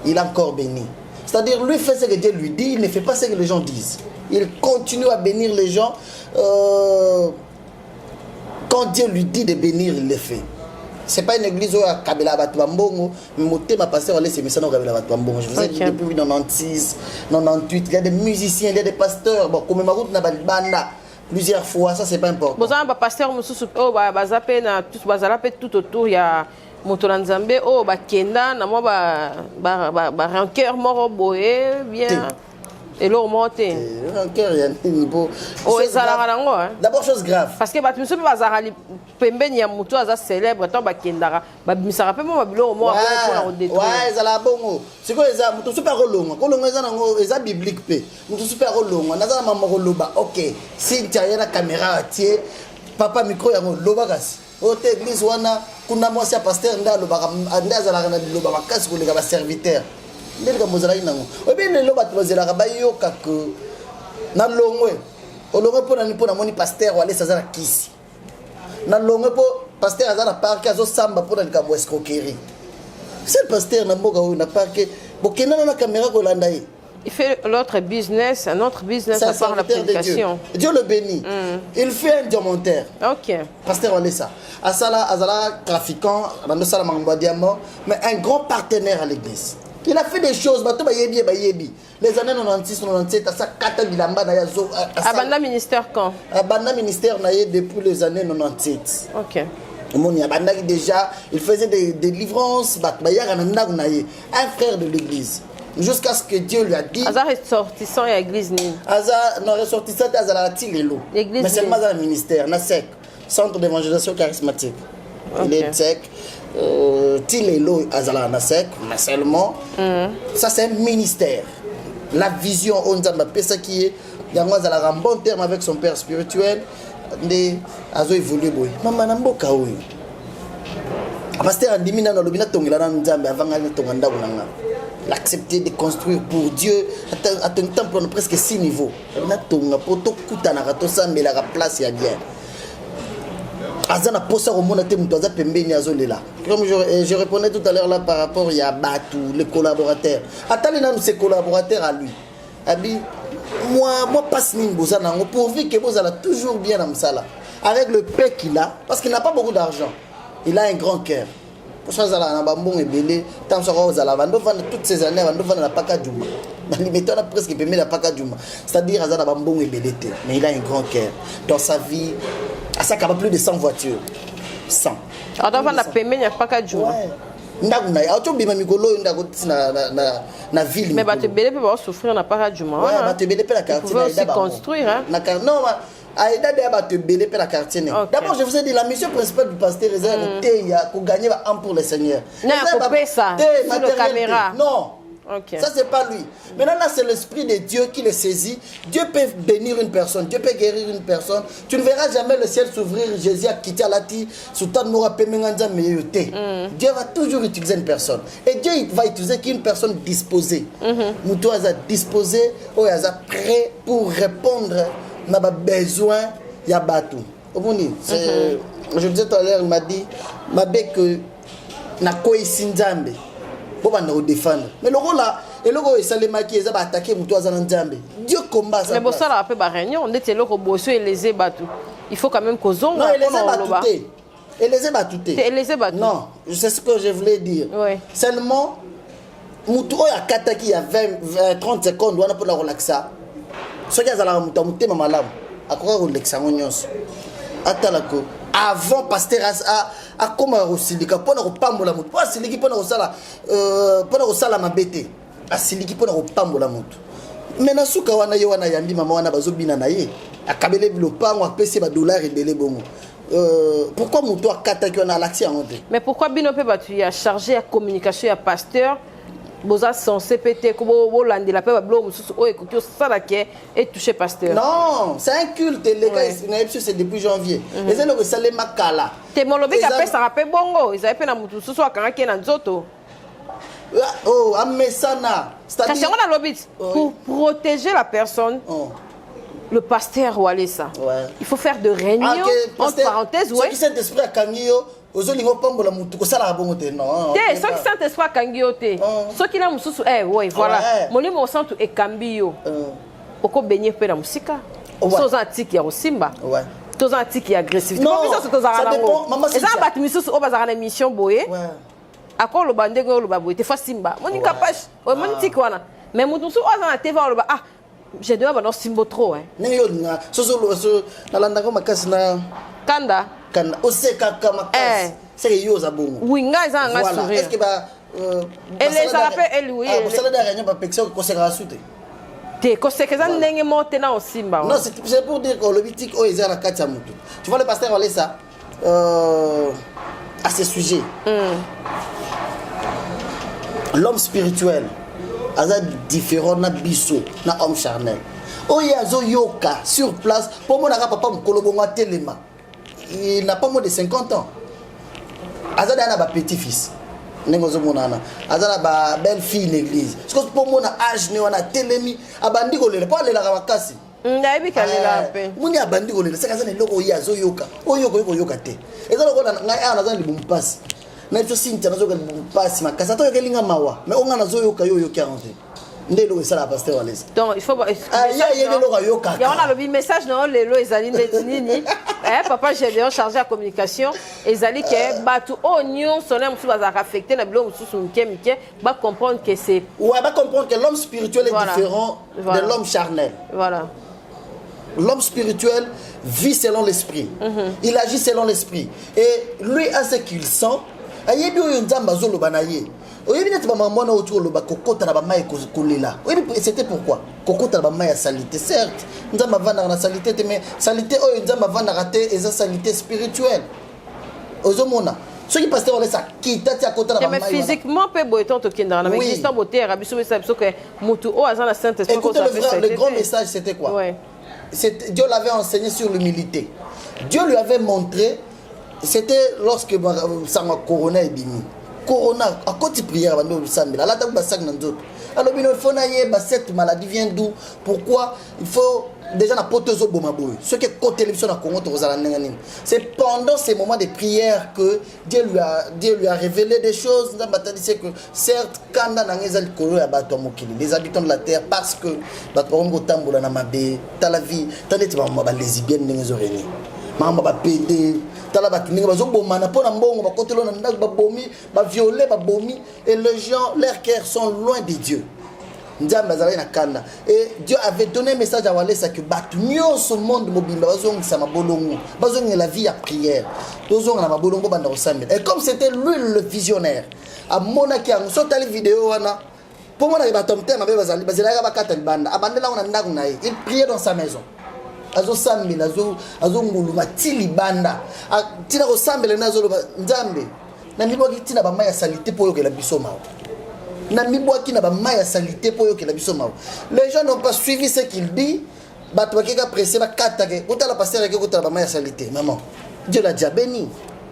Speaker 5: Il a encore béni. C'est-à-dire lui fait ce que Dieu lui dit, il ne fait pas ce que les gens disent. Il continue à bénir les gens. Quand Dieu lui dit de bénir, il le fait. Ce n'est pas une église où il y a Kabila Batouambongo, mais ma pasteur Wallace c'est Messano Kabila Batouambongo. Je vous ai dit depuis 96, 98, il y a des musiciens, il y a des pasteurs. Bon, comme ma route n'a pas de banda plusieurs fois, ça c'est pas important.
Speaker 6: Bon, ça, pasteur Moussou, oh, tout autour, il y a Motolanzambe, oh, Kenda, namo rancœur mort boé, bien. Et l'eau monte.
Speaker 5: Rancœur, il y a un niveau.
Speaker 6: Oh, et ça la
Speaker 5: d'abord, chose grave.
Speaker 6: Parce que tu peux pas pembe ni amuto aza célèbre tant ba kendara ba misara pe mo bilo mo
Speaker 5: pour détruire. Ouais, ça la bongo. C'est quoi ça muto super rolonga. Kolonga za nango eza biblique pe. Muto super rolonga. Naza mama roloba. OK. Si tu as la caméra tie papa micro yango loba kasi. Ote église wana kuna mwasi ya pasteur ndalo ba ndaza la na loba makasi ko le ba serviteur. Ndeka mozala inango. Obene loba tozela ka bayoka ko na longwe. Olongwe pona moni pasteur wale sazana kisi. Na longue pour pasteur azana parke azo samba pour na escroquerie. C'est le pasteur na mboka ou na parke bokena na caméra ko landa yi.
Speaker 6: Il fait l'autre business, un autre business à part la prédication.
Speaker 5: Dieu le bénit. Il fait un diamantaire.
Speaker 6: Ok.
Speaker 5: Pasteur Walesa. Azala trafiquant, mais un grand partenaire à l'église. Il a fait des choses, les années 96, 97, à sa kata bilamba na yazo.
Speaker 6: Abanda ministère quand?
Speaker 5: Abanda ministère na depuis les années 97.
Speaker 6: Ok.
Speaker 5: Déjà, il faisait des délivrances, un frère de l'église. Jusqu'à ce que Dieu lui a dit.
Speaker 6: Azar ressortissant à l'église.
Speaker 5: Azar, non, ressortissant à Tilelo. Mais seulement dans le ministère, NASEC, Centre d'évangélisation charismatique. Il est sec. Tilelo, Azala NASEC, mais seulement. Ça, c'est un ministère. La vision, on a ça qui est. Il y a un bon terme avec son père spirituel. Azo évolué boy mama na mboka oyo pasteur andimina na lobina tongela na nzambe avant ngana tonganda kunanga l'accepter de construire pour Dieu à un temple de presque 6 niveaux na tonga poto kutana ka to sambela ka place ya bien azana posa ko mona te muto aza pembeni azolela comme je répondais tout à l'heure là par rapport ya Batou les collaborateurs attendez na ses collaborateurs à lui abi moi passe Nimboza nango pourvu que vous allez toujours bien dans ça avec le paix qu'il a parce qu'il n'a pas beaucoup d'argent il a un grand cœur pour ça ça na bambon ebele tant ça vous allez vendre toutes ces années vendre na paka djuma dans limite on a presque payé la paka djuma c'est-à-dire azana bambon ebele mais il a un grand cœur dans sa vie à ça capable plus de 100 voitures 100
Speaker 6: alors on a payé la paka djuma
Speaker 5: ndakuna auto bima mikolo ndako na ville
Speaker 6: mais bato belé peut souffrir na para du mois
Speaker 5: ouais bato belé peut la quartier
Speaker 6: na construire hein
Speaker 5: non aida de bato belé peut la quartier d'abord je vous ai dit la mission principale du pasteur est pour gagner un pour le Seigneur
Speaker 6: non couper ça sur la caméra
Speaker 5: non. Okay. Ça, c'est pas lui. Maintenant, là, c'est l'Esprit de Dieu qui le saisit. Dieu peut bénir une personne. Dieu peut guérir une personne. Tu ne verras jamais le ciel s'ouvrir. Jésus a quitté Alati. Dieu va toujours utiliser une personne. Et Dieu va utiliser qu'une personne disposée. Moutou a disposé, ou a prêt pour répondre à nos besoins. Il y a Batou. Je disais tout à l'heure, il m'a dit, que na koi sinzambe. Pour nous défendre. Mais le rôle là, et le rôle c'est les maquis, ils ont attaqué Moutouazan Nzambe. Dieu combat ça.
Speaker 6: Mais bon ça là après réunion, on était là au bosso et les ébattus. Il faut quand même qu'aux ongles.
Speaker 5: Non, et les ébattus. Et les ébattus.
Speaker 6: Et les ébattus.
Speaker 5: Non, c'est ce que je voulais dire.
Speaker 6: Oui.
Speaker 5: Seulement Moutou a kataki il y a 30 secondes, on a pour la relaxer. Ce qui a la mouté malam. À quoi relaxer mon nyos. Atalako. Avant pasteur a comme osilika pona ko pambola mutu pa siliki pona ko sala mabete asiliki pona ko pambola mutu mena suka wana ye wana yambi mama wana bazobina na ye akabele bilopango apesi ba dollars ebele bongo pourquoi mutu akata ki wana l'action monte
Speaker 6: mais pourquoi bino pe batu ya chargé ya communication ya pasteur boza censé péter comme Hollande la paix blo mususu o écouter ça là qui est touché pasteur.
Speaker 5: Non, c'est un culte les gars, c'est depuis janvier. Et c'est le salé makala.
Speaker 6: Te molobi ka pesa rappel bongo, ils avaient pe na mutu susu akanga ke na nzoto.
Speaker 5: Oh, amesana.
Speaker 6: C'est-à-dire on a lobby pour protéger la personne. Le pasteur Walesa. Il faut faire de réunions entre parenthèses ouais.
Speaker 5: Ce qui Saint-Esprit a kangio ozolingo pambola mutu ko sala bongo te non.
Speaker 6: Te ce qui Saint-Esprit a kangio te. Ce qui na mususu ouais voilà. Molimo centre e kambio. Oko benye pe na musika. Soza antiki ya Simba. Ouais. Toza antiki ya agressif.
Speaker 5: Non, ça dépend.
Speaker 6: Et ça bat mususu o bazara na mission boye. Ouais. Akon lo bandego lo baboye te fa Simba. Moni capage. O moni tiki wana. Mais mususu o za na TV lo ba ah j'ai deux maintenant Simbo trop hein.
Speaker 5: Nengo na soso na landa ko makasi na
Speaker 6: Kanda.
Speaker 5: Kanda oseka kama makasi. C'est yo za bongo.
Speaker 6: Oui nga za nga sourire.
Speaker 5: Est-ce que ba
Speaker 6: elle les appelle elle oui.
Speaker 5: Ah, ça la réunion ba pection ko sera soute.
Speaker 6: Te ko seka ndenge monte na Simba.
Speaker 5: Non, c'est pour dire que le bitik o ezala katia mutu. Tu vois le pasteur Walesa à ce sujet. L'homme spirituel aza différent na biso na homme charnel oyo azo yoka sur place pour mon papa mukolo bongo telema il n'a pas moins de 50 ans aza na ba petit fils nengo zo monana aza na ba belle fille l'église parce que pour mon âge ne wana telemi abandi kolela pas lela ka makasi
Speaker 6: ndayebi kalela pe
Speaker 5: muni abandi kolela saka za ne loko oyo azo yoka oyo ko yoka te ezalo ko na ngai ana za libumu passe na cho sinta nazo ka passe makasa to yokelinga mawa mais onga nazo yoka yo yoka onte ndelo ça la pasteur Walesa.
Speaker 6: Donc il faut
Speaker 5: il y a
Speaker 6: le message non lelo ezali nini papa Gédéon chargé à communication ezali que batu onyon sonné musu baza affecté na bilo musu mike ba comprendre que c'est
Speaker 5: ba comprendre que l'homme spirituel est différent de l'homme charnel.
Speaker 6: Voilà.
Speaker 5: L'homme spirituel vit selon l'esprit. Il agit selon l'esprit et lui a ce qu'il sent. Ayebi oyo nzamba zolo banaye. C'était pourquoi Kokota ba maya salité certes nzamba vanda na salité mais salité oyo nzamba vanda raté et salité spirituelle ozomona ce qui pasteur on laisse quitter à côté de la
Speaker 6: mais physiquement peut boiton to kinda na mais existant beauté rabiso que mutu o azana saint esprit.
Speaker 5: Écoutez le grand message c'était quoi? Dieu l'avait enseigné sur l'humilité. Dieu lui avait montré, c'était lorsque ça m'a couronné et bimi Corona, à côté de prière, alors il faut cette maladie vient d'où? Pourquoi il faut déjà la poteuse au bomaboy. Ce qui est côté télévision à Congo, c'est pendant ces moments de prière que Dieu lui a révélé des choses. C'est que certes, quand les habitants de la terre, parce que la vie, les lesbiennes, maman ba pédé tala ba kinga bazo bomana pona mbongo ba kotelo na ndak ba bomi ba violer ba bomi et les gens leurs cœurs sont loin de Dieu. Nzamba zala na kanda et Dieu avait donné un message à Walesa que batu nyonso monde mobimba bazong sa mabolongo bazong la vie à prière bazong na mabolongo banda osambela et comme c'était lui le visionnaire a monaki en sotali vidéo wana pour moi na ba tomte mabe bazali bazela ba kata banda abandela na ndaku na il priait dans sa maison. Azo sambela azo nguluma tilibanda tina ko sambela nazo nzambe na mibwaki tina ba maya salité po yokela biso mawo na mibwaki na ba maya salité po yokela biso mawo. Les gens n'ont pas suivi ce qu'il dit bato bakeka pressé ba katake utala pasteur ke utala ba maya salité maman Dieu l'a déjà béni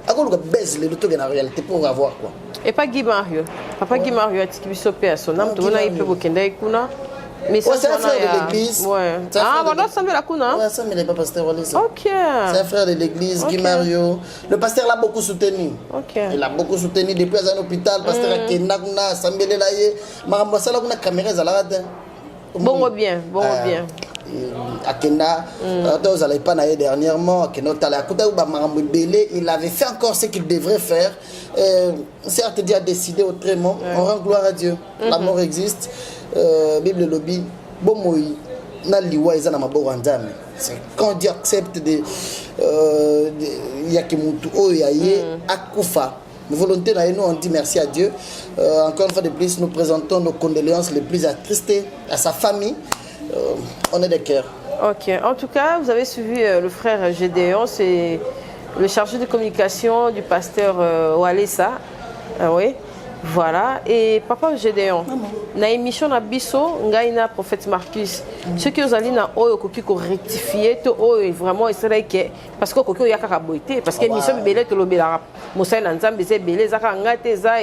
Speaker 5: akoluka baise le to na réalité pour avoir quoi.
Speaker 6: Et pas Guy Mario papa Guy Mario atiki biso pe asonam to na ipe bokenda ikuna. Mais
Speaker 5: c'est un frère de l'église.
Speaker 6: Ouais. Ah, voilà, ça me la kuna.
Speaker 5: Ouais, ça me l'a pas pasteur Walesa.
Speaker 6: OK.
Speaker 5: C'est un frère de l'église, Guy Mario. Le pasteur l'a beaucoup soutenu.
Speaker 6: OK.
Speaker 5: Il l'a beaucoup soutenu depuis un hôpital, pasteur Akenda kuna sambele la ye. Maramba sala kuna caméra za la rate.
Speaker 6: Bon bien, bon bien.
Speaker 5: Akenda vous allez pas naïe dernièrement Akenda tala kuta ba marambo belé, il avait fait encore ce qu'il devrait faire. Certes Dieu a décidé autrement. On rend gloire à Dieu. La mort existe. Bible lobby bon moi na liwa eza na maboko nzambe quand Dieu accepte de yaki mutu oyaye akufa volonté na nous on dit merci à Dieu. Encore une fois de plus nous présentons nos condoléances les plus attristées à sa famille. On est de cœur.
Speaker 6: OK, en tout cas vous avez suivi le frère Gédéon, c'est le chargé de communication du pasteur Walesa. Oui. Voilà, et papa Gédéon, na émission na biso, ngaina prophète Marcus. Ce que vous allez na oyo koki ko rectifier to oyo vraiment c'est que parce que koki ya kaka boité parce que émission belé to lobela Moussa na nzambe ze belé zaka ngate za.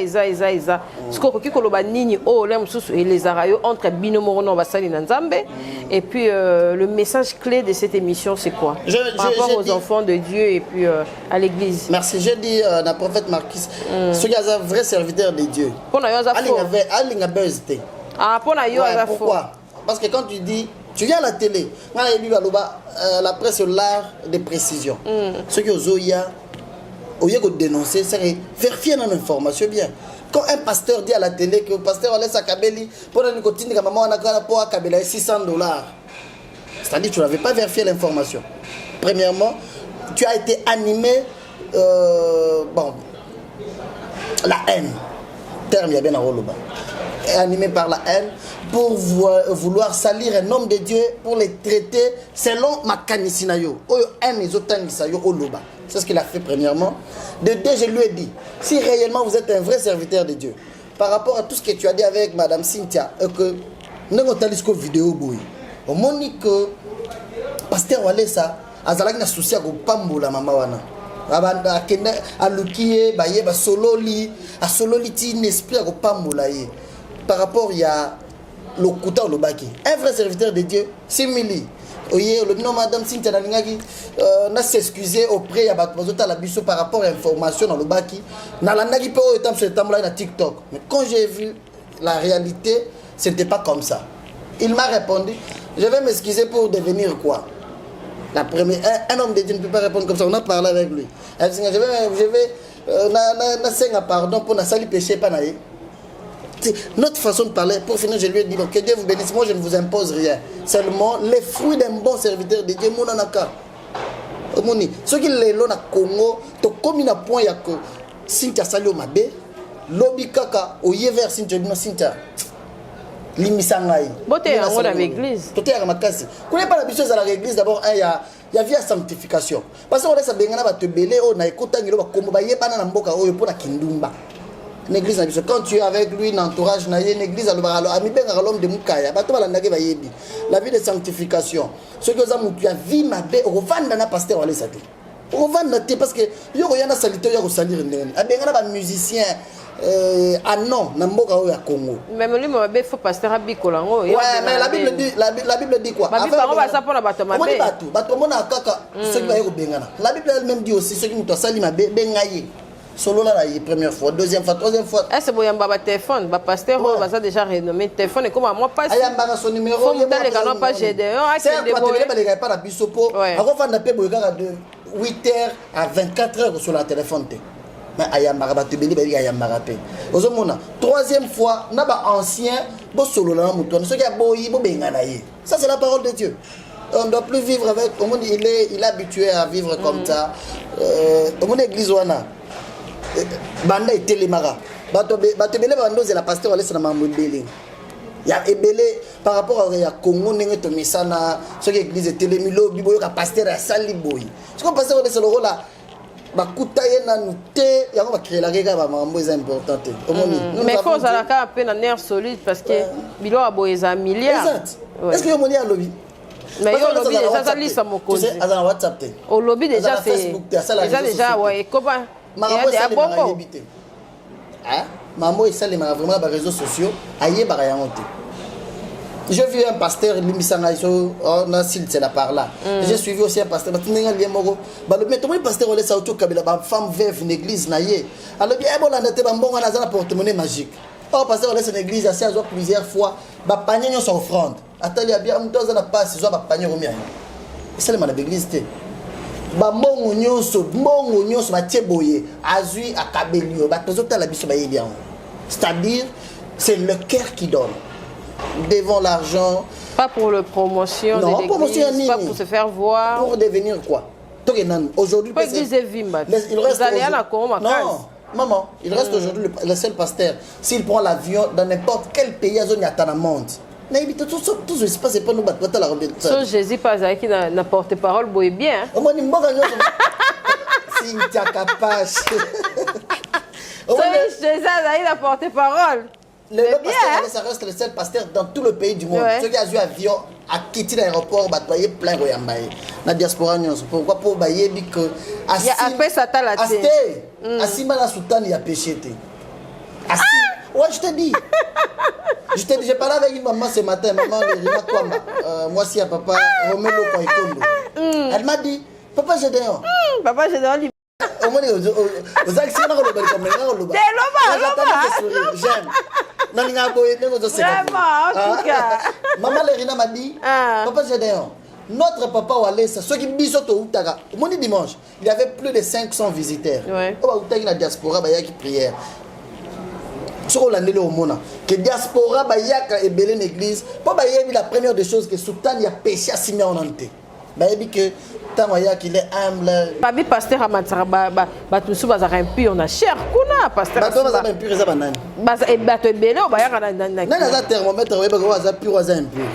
Speaker 6: Ce que koki ko loba nini o le mususu et les arayo entre binomo no basali na nzambe et puis le message clé de cette émission c'est quoi? Par rapport aux enfants de Dieu et puis à l'église.
Speaker 5: Merci, j'ai dit na prophète Marcus, ce qui est un vrai serviteur de Dieu. Pourquoi? Parce que quand tu dis, tu viens à la télé, la presse est l'art de précision. Ce que Zoya, au lieu de dénoncer, c'est vérifier dans l'information bien. Quand un pasteur dit à la télé que le pasteur laisse à Kabeli, pour une cotine que maman a pour à Kabeli $600, c'est-à-dire que tu n'avais pas vérifié l'information. Premièrement, tu as été animé, la haine. Terme, il y a bien un rôle animé par la haine pour vouloir salir un homme de Dieu pour les traiter selon ma canisinayo. C'est ce qu'il a fait premièrement. De deux, je lui ai dit, si réellement vous êtes un vrai serviteur de Dieu, par rapport à tout ce que tu as dit avec Madame Cynthia, que nous avons une vidéo, on m'a dit que pasteur Walesa a un souci avec Pambola Mamawana. Alukie baye ba sololi a sololi ti n'esprit a pambola ye par rapport il y a le kuta le baki un vrai serviteur de Dieu simili oye le nom madame Cynthia nalingaki na s'excuser auprès ya bato bazota la biso par rapport à information dans le baki na landaki pe o etam sur etam na TikTok mais quand j'ai vu la réalité ce n'était pas comme ça. Il m'a répondu, je vais m'excuser pour devenir quoi? La première, un homme de Dieu ne peut pas répondre comme ça. On a parlé avec lui. Je vais pardon pour ne pas péché. Notre façon de parler, pour finir, je lui ai dit que Dieu vous bénisse. Moi, je ne vous impose rien. Seulement les fruits d'un bon serviteur de Dieu. Ce qui est là, Congo, tu comme un point, il y a que Sintia Salio Mabe, Lobi Kaka, au Yever Sintia, Sintia. Limisangai.
Speaker 6: Boté en haut de l'église.
Speaker 5: Tout est à ma casse. Vous n'avez pas l'habitude à l'église, d'abord, il y a via sanctification. Parce qu'on laisse à Bengana te belé, on a écouté un peu comme Baye Panana Mboka, pour la Kindumba. L'église, quand tu es avec lui, l'entourage, une église, la vie de sanctification. Ce que tu as vu, ma belle, on va dans la pasteur, on va aller on va noter parce que il y a un saliteur, il y a un salir. Il y a un musicien. Ah non, Namboka au Congo.
Speaker 6: Même lui, il faut pasteur à Bicolango.
Speaker 5: Ouais, mais la Bible dit quoi? La Bible elle-même dit aussi ceux qui nous salissent ma bengaye. Solo là, la première fois, deuxième fois, troisième fois.
Speaker 6: C'est bon, il y a un téléphone, le pasteur va déjà renommé téléphone et comme moi pas.
Speaker 5: Il y a son numéro.
Speaker 6: Il y a un pas GD1.
Speaker 5: C'est un pas pas la bisopo. Avant on a payé de 8h à 24h sur la téléphone. Mais ayamara batubeli beli ayamara pe ozomona troisième fois na ba ancien bo solo na muto ce qui a boyi bo bengana ye. Ça c'est la parole de Dieu. On ne doit plus vivre avec il est habitué à vivre comme ça. Mon église wana banda etelemara batubeli bando c'est la pasteur wala c'est na mambeli. Il y a ebele par rapport à Congo ndenge to misana ce qui église etelemilo biboyo ka pasteur ya sali boyi. Ce qu'on pasteur c'est le rôle là. Mais
Speaker 6: il faut avoir un peu de nerf solide parce que Bilo a beau les milliards.
Speaker 5: Est-ce que vous avez un lobby?
Speaker 6: Mais il y a un lobby déjà, ça liste à mon côté.
Speaker 5: Tu sais, WhatsApp.
Speaker 6: Au lobby déjà, c'est déjà, ouais. Comment? Il y a des bonbons.
Speaker 5: Maman, il s'est vraiment les réseaux sociaux. Aïe, j'ai vu un pasteur, on a c'est la par là. J'ai suivi aussi un pasteur, mais le pasteur, on laisse une femme veuve, une église. Alors, il y a un porte-monnaie magique. Le pasteur, on laisse une église assez plusieurs fois. Il y a une offrande. Il y a bien un passe, il y a un panier au mien. C'est l'église. Bambongo nyonso batieboye azui akabelio batozota la biso baye bien. C'est-à-dire c'est le cœur qui donne. Devant l'argent.
Speaker 6: Pas pour la promotion de l'église, pas pour se faire voir.
Speaker 5: Pour devenir quoi? Aujourd'hui,
Speaker 6: il reste
Speaker 5: non, maman, il reste aujourd'hui le seul pasteur. S'il prend l'avion dans n'importe quel pays, il y a un monde. Mais tout ce espace, c'est pas nous battre la revenue.
Speaker 6: So Jésus pas qui n'a porte-parole, boy bien.
Speaker 5: Au moins, il m'a gagné. Si tu as capable.
Speaker 6: So Jésus a porte-parole.
Speaker 5: Le pasteur, ça reste le seul pasteur dans tout le pays du monde. Ceux qui ont eu avion à quitter l'aéroport, batoyer plein de Yambaye. La diaspora, pourquoi pour bailler que
Speaker 6: après ça t'a la tête.
Speaker 5: Asima la soutane il a péché. Ouais, je te dis. J'ai parlé avec une maman ce matin, maman Rina Kwamba. Moi si à papa Romelo Kwaikondo. Elle m'a dit, papa Gédéon.
Speaker 6: Papa Gédéon.
Speaker 5: Aux actions dans le balcon, j'aime. Maman Lerina m'a dit, papa Gédéon, notre papa Walesa, ceux qui disent au Outaga, mon dimanche, il y avait plus de 500 visiteurs. Au Outaga, la diaspora, il y a qui prière. Ce qu'on a dit au monde, que diaspora, il y a une belle église, pour la première des choses que Soutan y a péché à Simé en ante. Il dit que qu'il est humble.
Speaker 6: Babi pasteur Amatsara batu su bazaka impur na cher kuna pasteur.
Speaker 5: Batu bazaka impur za banani.
Speaker 6: Baza e batu ebele obayaka na.
Speaker 5: Nana za thermomètre weba ko za pur za impur.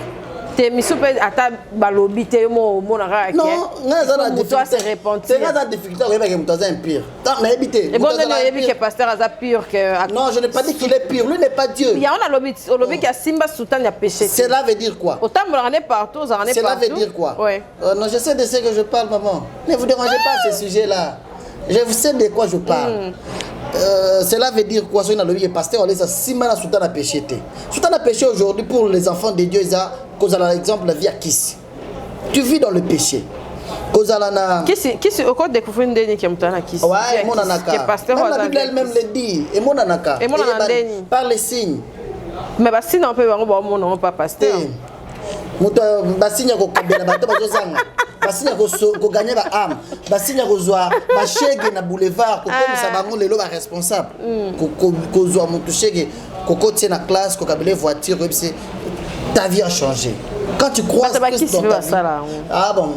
Speaker 6: Te misupe ata balobi te mo na ka.
Speaker 5: Non, nana za na
Speaker 6: difficulté se repentir.
Speaker 5: Nana za difficulté weba ke muto za impur. Tant na ebité.
Speaker 6: Et bon na ebi que pasteur za pur que.
Speaker 5: Non, je n'ai pas dit qu'il est pur, lui n'est pas Dieu.
Speaker 6: Il y a on a lobi que simba sultan a péché.
Speaker 5: Cela veut dire quoi?
Speaker 6: Autant me ramener partout, ça ramener partout.
Speaker 5: Cela veut dire quoi?
Speaker 6: Ouais.
Speaker 5: Non, je sais de ce que je parle, maman. Ne vous dérangez pas à ce sujet-là. Je sais de quoi je parle. Cela veut dire quoi? Sur le pasteur, on laisse Simana Sultan a péché. Sultan a péché aujourd'hui pour les enfants de Dieu. Cause à l'exemple la vie à Kiss. Tu vis dans le péché. Cause à la.
Speaker 6: Qu'est-ce au code découvrir une dernière qui est montée à Kiss?
Speaker 5: Ouais, mon anaka.
Speaker 6: Que pasteur
Speaker 5: la Bible elle-même le dit. Et mon anaka.
Speaker 6: Et mon anaka.
Speaker 5: Par les signes.
Speaker 6: Mais bah sinon on peut voir bon non pas pasteur.
Speaker 5: Muto basinya ko kabela bato bazozanga. Basinya ko gagner ba âme. Basinya ko zoa ba chege na boulevard ko comme ça bango lelo ba responsable. Ko zoa muto chege ko côté na classe ko kabele voiture comme c'est ta vie a changé. Quand tu crois que
Speaker 6: c'est dans ta vie.
Speaker 5: Ah bon.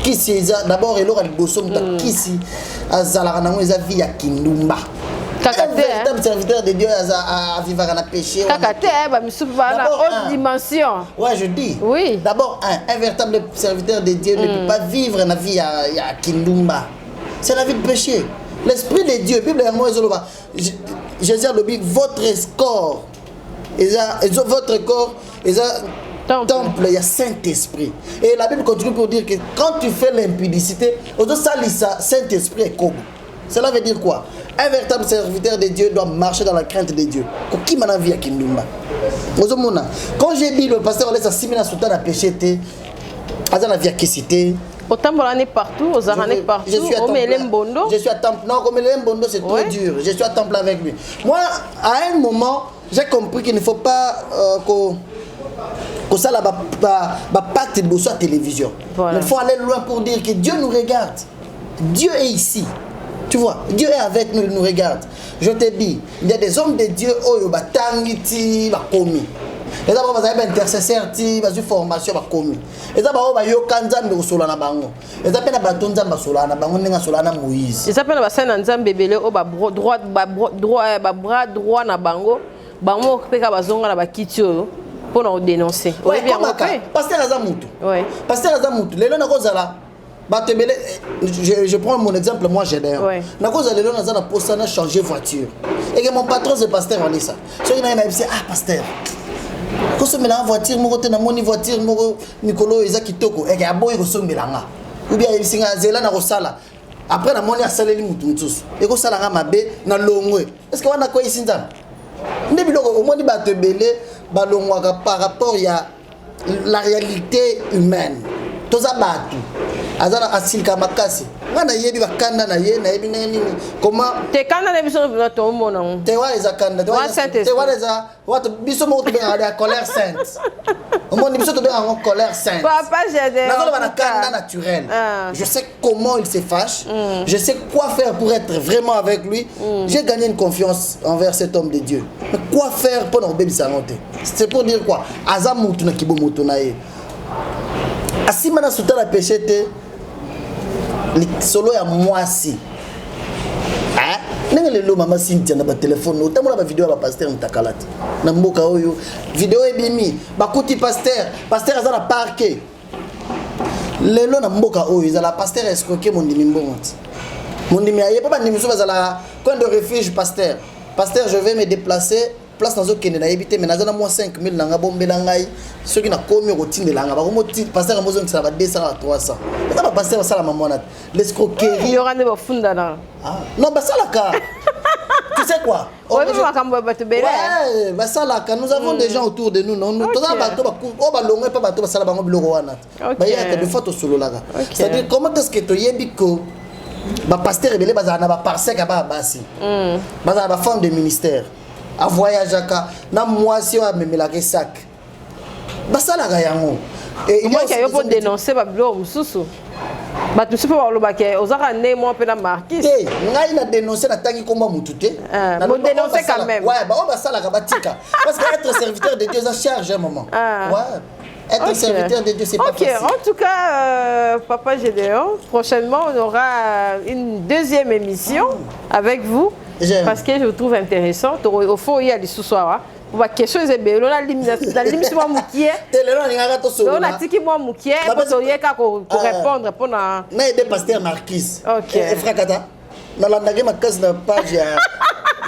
Speaker 5: Qui c'est d'abord elo ka liboso muta kisi azala na ngo eza vie ya kindumba. Un véritable serviteur de Dieu à vivre à la péché.
Speaker 6: Kakate, bah, haute dimension.
Speaker 5: Ouais, je dis.
Speaker 6: Oui.
Speaker 5: D'abord, un véritable serviteur de Dieu ne peut pas vivre la vie à Kindumba. C'est la vie de péché. L'esprit de Dieu, Bible est moi, Jésus a dit, votre corps, votre corps, temple, il y a Saint-Esprit. Et la Bible continue pour dire que quand tu fais l'impudicité, Saint-Esprit est comme. Cela veut dire quoi? Un véritable serviteur de Dieu doit marcher dans la crainte de Dieu. Quand j'ai dit le pasteur laisse 6 000 sous la péché, la vie à cité.
Speaker 6: Autant partout, aux aranées partout.
Speaker 5: Je suis à Temple. Je suis à Temple. Non, comme Bondo, c'est trop dur. Je suis à Temple avec lui. Moi, à un moment, j'ai compris qu'il ne faut pas que ça pacte de la télévision. Voilà. Il faut aller loin pour dire que Dieu nous regarde. Dieu est ici. Tu vois, Dieu est avec nous, il nous regarde. Je te dis, il y a des hommes de Dieu qui batangiti bakomi. Et ça va être intercesseur ti bazu formation bakomi. Et ça va yo kanzambe osola na bango. Et ça pena batonza basola na bango ninga sola na Moïse.
Speaker 6: Et ça pena basana nzambe belé o ba droit bras droit na bango. Bango peka bazonga na bakiti oyo pour nous dénoncer.
Speaker 5: Oui, bien compris. Pasteur Azamutu. Oui. Pasteur Azamutu, lelo na kozala je prends mon exemple, moi j'ai d'ailleurs. Na cause de l'on a posté na changer voiture. Et que mon patron c'est pasteur on dit ça. So il m'a dit ah pasteur. Quand se mélange voiture mo côté na moni voiture mo Nicolo Eza Kitoko et que aboy ko so melanga. Ou bien il singa zela na kosala. Après na moni asaleli mutu ntusu. Et ko sala nga mabe na longwe. Est-ce que wana ko ici nzam? Ndebi loko au moins ba te belé ba longwa par rapport à la réalité humaine. Toza batu. Azana asilka makasi. Ngana yebi bakanda na ye na yebi nini. Comment
Speaker 6: te kanda na biso na to mona.
Speaker 5: Te wa eza kanda. Te wa eza wat biso mo to be en colère sainte. Au monde biso to be en colère sainte.
Speaker 6: Papa j'ai
Speaker 5: na na kanda naturel. Je sais comment il se fâche. Je sais quoi faire pour être vraiment avec lui. J'ai gagné une confiance envers cet homme de Dieu. Mais quoi faire pour nos bébés santé? C'est pour dire quoi? Azamutu na kibo moto na ye. Asimana suta la péché te solo ya mwasi. Ah, nengele lo mama Cynthia na ba téléphone, otamona ba vidéo ba pasteur mtakalati. Na mboka oyo, vidéo ebimi, bakuti pasteur azala parquet. Lelo na mboka oyo, izala pasteur escroquer mon ndimi mbonti. Mon ndimi aye pa ba ndimi so bazala coin de refuge pasteur. Pasteur, je vais me déplacer. Place dans aucun na éviter mais nazana moi 5000 nanga bombela ngai ceux qui na komi rotine langa ba komoti pasteur mozo que ça va 200 à 300 et ça va passer ça la maman l'escroquerie
Speaker 6: il y aura des bafunda là
Speaker 5: non bah ça la ka tu sais quoi
Speaker 6: ouais bah
Speaker 5: ça la ka nous avons des gens autour de nous non nous toza bato ba o ba longo pas bato ba sala bango biloko wana ba ya que de photos solo là c'est à dire comment est-ce que to yebi ko ba pasteur ebele bazana ba parsec ba basi bazana ba femme de ministère à voyage na mwasi wa memela ke sac basala ga yango
Speaker 6: et moi qui a pour dénoncer ba bilo mususu ba tu sais pas lo ba ke ozaka né moi pe na marquis
Speaker 5: ngai na dénoncer na tangi komba mututé
Speaker 6: na bon dénoncer quand même
Speaker 5: ouais ba o basala ga batika parce que être serviteur de Dieu ça charge un moment ouais. Être serviteur de Dieu, c'est pas facile.
Speaker 6: En tout cas, Papa Gédéon, prochainement, on aura une deuxième émission avec vous. Parce que je vous trouve intéressant. Au fond, il y a des sous-soirs. Pour la question, c'est bien. On a limite moi moukié. On a dit que moi moukié. Pour répondre. Pour na.
Speaker 5: Na des pasteurs Marquis.
Speaker 6: Ok.
Speaker 5: Et Fracata. Na la nagé ma case na page.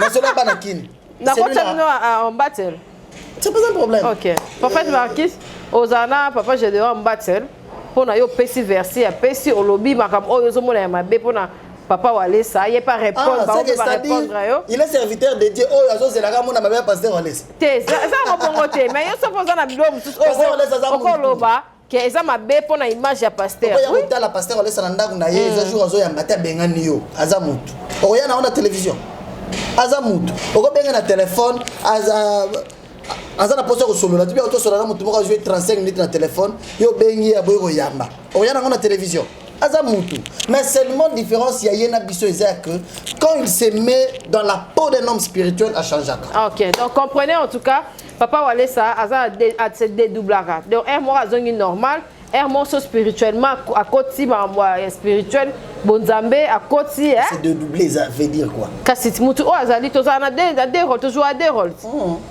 Speaker 5: Na cela banakin.
Speaker 6: Na quoi ça nous en battle?
Speaker 5: C'est pas un problème.
Speaker 6: Ok. Prophète Marquis. Ozana papa j'ai de en battre pour na yo pesi verser a pesi au lobby makam o yo zo mona ma be pour na papa wale ça y est pas répondre ba on va répondre yo
Speaker 5: il est serviteur de Dieu o yo zo zelaka mona ma be pasteur wale
Speaker 6: te ça mo bongote mais yo so poza na bilo mutu o ko loba que eza ma be pour na image ya pasteur
Speaker 5: oui dans la pasteur wale ça ndako na ye za jour zo ya mbata bengani yo aza mutu o ya na on télévision aza mutu o ko benga na téléphone aza azana poso ko solo la tu auto solo la mutu mo jouer 35 minutes na téléphone yo bengi ya boyo yamba o yana ngona télévision aza mutu mais seulement différence ya yena biso ezak que quand il se met dans la peau d'un homme spirituel à changer.
Speaker 6: OK, donc comprenez en tout cas papa Wale ça aza à se dédoublera. Donc un mois azongi normal, un mois spirituellement à côté moi spirituel bonzambe à côté hein.
Speaker 5: C'est dédoubler ça veut dire quoi?
Speaker 6: Kasi mutu o azali tozana des rôles toujours à des rôles.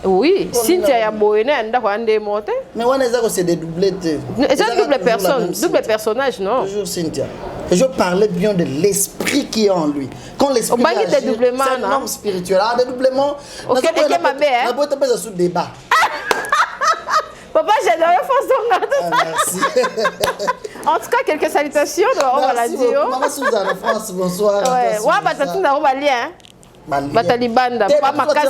Speaker 6: Oui, Cynthia ya boyena nda ko ande mote.
Speaker 5: Mais on est que c'est dédoublé.
Speaker 6: C'est double personne, double personnage non?
Speaker 5: Toujours Cynthia. Et je parlais bien de l'esprit qui est en lui. Quand l'esprit agit, c'est un homme spirituel. Ah, dédoublement.
Speaker 6: OK, et ma belle.
Speaker 5: On peut pas sous débat.
Speaker 6: Papa, j'adore la
Speaker 5: merci.
Speaker 6: En tout cas, quelques salutations de la radio.
Speaker 5: Maman Suzanne, France, bonsoir.
Speaker 6: Ouais, ouais, bah t'as tout dans le lien. Batalibanda, pas ma casse.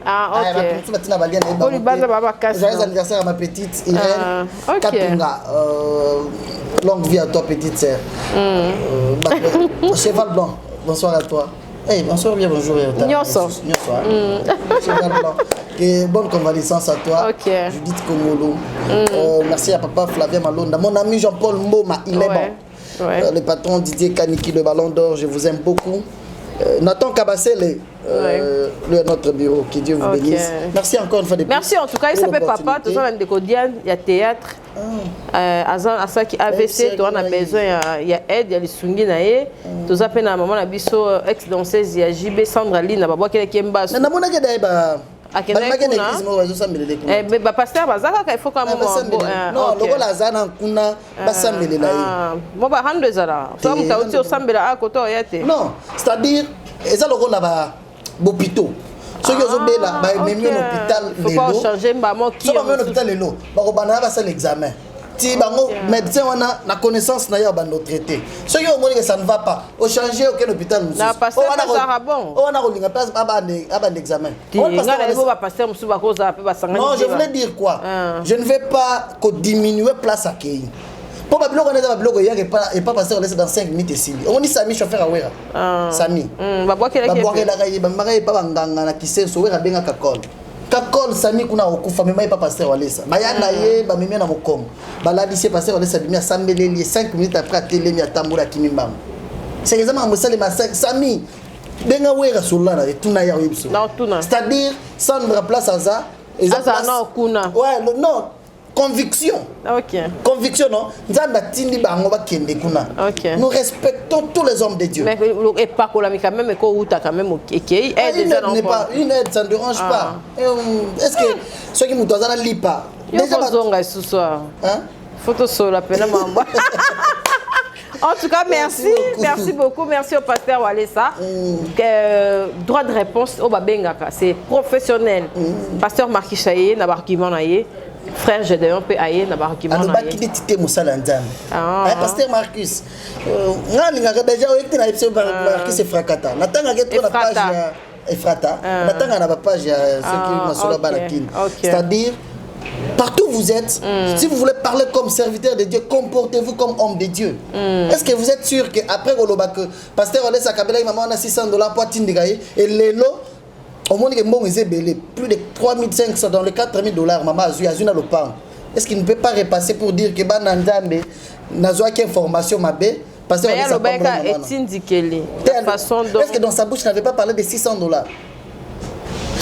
Speaker 6: Ah, ok. Batalibanda, pas ma casse.
Speaker 5: Joyeux anniversaire à ma petite Irène. Katunga. Longue vie à toi, petite sœur. Cheval blanc, bonsoir à toi. Hey, bonsoir, bien bonjour.
Speaker 6: Nyoso.
Speaker 5: Cheval blanc. Et bonne convalescence à toi.
Speaker 6: Ok.
Speaker 5: Judith Kongolo. Merci à papa Flavien Malonda. Mon ami Jean-Paul Mboma, il est bon. Le patron Didier Kaniki, le Ballon d'Or, je vous aime beaucoup. Nathan Kabassele, notre bureau, que Dieu vous bénisse. Merci encore une fois de plus.
Speaker 6: Merci en tout cas, il s'appelle Papa, tout ça, il y a théâtre. À ça qui AVC, tu as besoin, il y a aide, il y a les sungi, tout ça, il y a maman, ex-danseuse, il y a JB Sandra Line, il y a Baba qui est Kemba. Pasteur bazaka il faut quand même
Speaker 5: non lokola azana kuna basambelela ye
Speaker 6: mo ba hande zala so mutauti osambela akoto yate non
Speaker 5: c'est-à-dire eza lokola ba bopito soki ozobela ba memi hôpital lelo
Speaker 6: faut pas changer mbamo qui
Speaker 5: so ba memi hôpital lelo ba ko bana ba sala examen ti bango médecin wana na connaissance na ya ba no traité soki o moni que ça ne va pas au changer aucun hôpital musu
Speaker 6: na pasteur ça bon
Speaker 5: on a rolinga place aba l'examen
Speaker 6: non
Speaker 5: je voulais dire quoi je ne vais pas diminuer place à Kei pour ba biloko na ba biloko ya et pas passer laisser dans 5 minutes ici on dit Sami chauffeur à Wera Sami
Speaker 6: ba boakela
Speaker 5: ba mara ba nganga na kisenso Wera benga kakol kakol Sami kuna okufa mema pas passer walesa bayana ye ba memi na mokomo baladisi passer walesa bimia sambeleli 5 minutes après telemi atambula kimimba c'est exactement musale ma Sami benga Wera solana et tuna ya yebso c'est-à-dire sans place à ça
Speaker 6: et ça non kuna
Speaker 5: ouais non conviction.
Speaker 6: OK.
Speaker 5: Conviction non. Nous respectons tous les hommes de Dieu.
Speaker 6: Mais et pas quand même quand même OK.
Speaker 5: Une aide ça ne dérange pas. Est-ce que ceux qui nous donnent la lipa
Speaker 6: déjà ce soir. Hein? Photo sur la peine mamba. En tout cas, merci beaucoup. Merci au pasteur Walesa. Droit de réponse au Babengaka, c'est professionnel. Pasteur Marquis Chaye, n'a pas argument naïe. Frère Gédéon peut aller na barkima na
Speaker 5: ye tité musala nzambe pasteur Marcus ngani ngaka déjà oyekte na episode Marcus Efrakata natanga ke to na page Efrata natanga na page ceux qui masola balakine c'est-à-dire partout où vous êtes si vous voulez parler comme serviteur de Dieu comportez-vous comme homme de Dieu est-ce que vous êtes sûr que après Goloba que pasteur Olesa Kabela maman on a $600 pour tindigaye et lelo au monde que plus de 3500 dans les $4000 maman azuna le pan. Est-ce qu'il ne peut pas repasser pour dire que banandambe nazoa qui information mabé parce que
Speaker 6: est indiqué de façon dont
Speaker 5: est-ce que dans sa bouche n'avait pas parlé de $600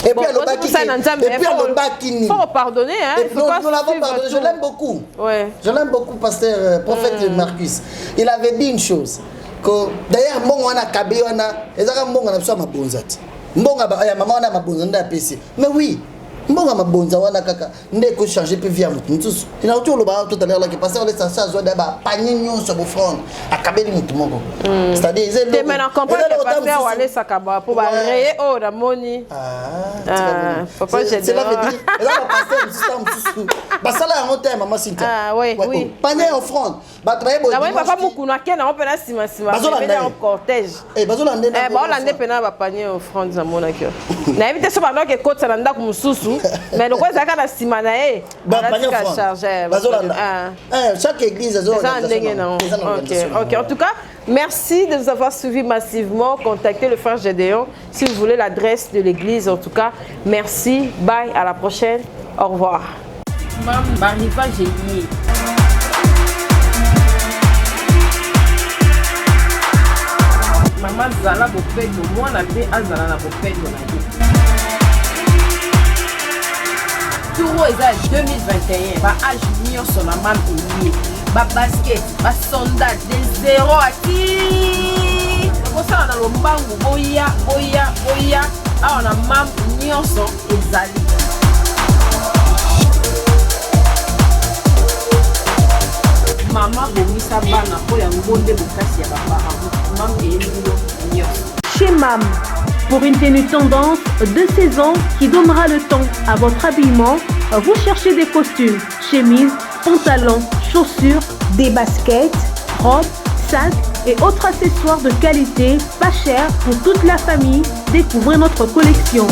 Speaker 5: et puis le baki
Speaker 6: faut pardonner hein
Speaker 5: nous l'avons pardonné je l'aime beaucoup je l'aime beaucoup pasteur prophète Marcus il avait dit une chose que d'ailleurs mbongo wana kabe wana ezaka mbongo na biso mabonzati mbonga ba ya mama wana mabonza nda pesi mais oui mbonga mabonza wana kaka ndeko changer pe via mutu ntusu ina utu lo ba tout à l'heure là que passer les ça zo da ba panier nyonso bo front akabeli mutu moko c'est-à-dire ils
Speaker 6: le mais on comprend que passer wale sakaba pour ba réer oh la moni papa j'ai
Speaker 5: c'est là veut dire là passer système tout ba sala ya monter maman Cynthia
Speaker 6: oui
Speaker 5: panier en front ba travailler bo
Speaker 6: papa mukuna kena on peut la sima en cortège
Speaker 5: bazola ndena
Speaker 6: ba la ndepena ba panier en front za monaki na éviter so ba no que côte ça ndako mususu mais le quoi ça kana sima na e
Speaker 5: ba panier en front bazola chaque église a
Speaker 6: OK en tout cas Merci de nous avoir suivis massivement. Contactez le frère Gédéon si vous voulez l'adresse de l'église. En tout cas, merci. Bye. À la prochaine. Au revoir. Maman Zala Bopeto, moi na pe Azala na Bopeto na ye. Touro eza 2021, ba âge nyonso na mam elie, ba basket, ba sondage de 0 à 10. Kosala na lombangu boya, awa na mam nyonso ezali. Maman bomisa bana po ya ngonde bokasi ya baparents.
Speaker 13: Chez MAM, pour une tenue tendance de saison qui donnera le temps à votre habillement, vous cherchez des costumes, chemises, pantalons, chaussures, des baskets, robes, sacs et autres accessoires de qualité, pas cher pour toute la famille. Découvrez notre collection.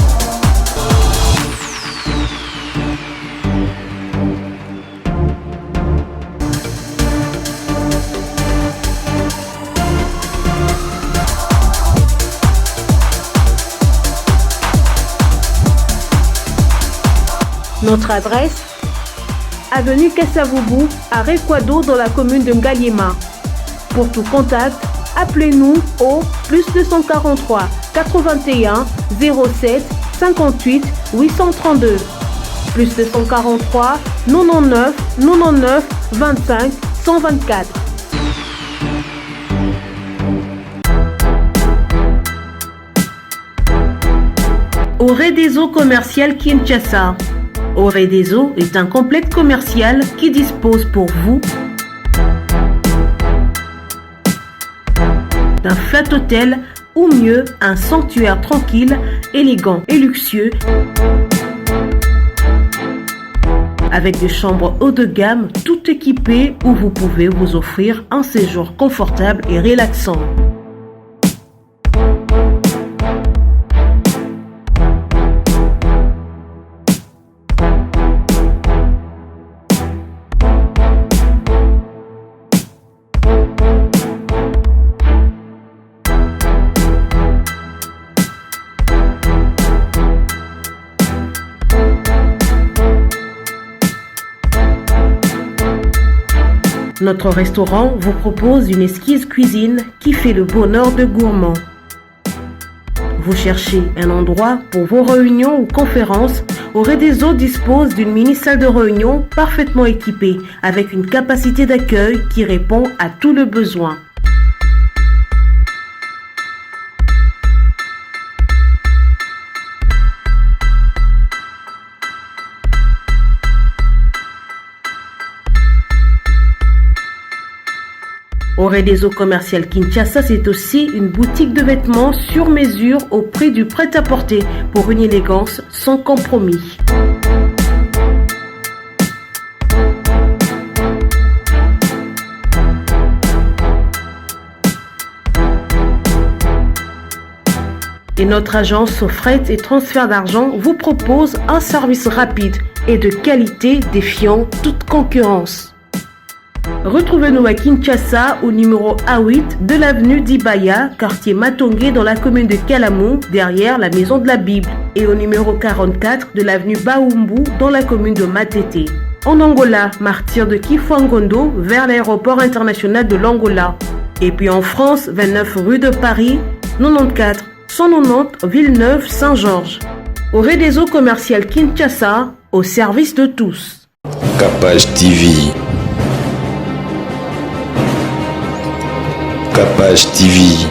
Speaker 13: Notre adresse, avenue Kassavoubou, à Rekwado, dans la commune de Ngaliema. Pour tout contact, appelez-nous au +243 81 07 58 832. +243 99 99 25 124. Oré des eaux commerciales Kinshasa. Oré des eaux est un complexe commercial qui dispose pour vous d'un flat hôtel ou mieux un sanctuaire tranquille, élégant et luxueux avec des chambres haut de gamme tout équipées où vous pouvez vous offrir un séjour confortable et relaxant. Notre restaurant vous propose une exquise cuisine qui fait le bonheur de gourmands. Vous cherchez un endroit pour vos réunions ou conférences? Oré des eaux dispose d'une mini-salle de réunion parfaitement équipée avec une capacité d'accueil qui répond à tous les besoins. Oré des eaux commerciales Kinshasa, c'est aussi une boutique de vêtements sur mesure au prix du prêt-à-porter pour une élégance sans compromis. Et notre agence fret et transfert d'argent vous propose un service rapide et de qualité défiant toute concurrence. Retrouvez-nous à Kinshasa au numéro A8 de l'avenue d'Ibaya, quartier Matongé dans la commune de Kalamou, derrière la maison de la Bible, et au numéro 44 de l'avenue Baoumbu dans la commune de Matete. En Angola, martyr de Kifuangondo vers l'aéroport international de l'Angola. Et puis en France, 29 rue de Paris, 94 190 Villeneuve-Saint-Georges. Oré des eaux commerciales Kinshasa, au service de tous.
Speaker 1: Capage TV. Capage TV.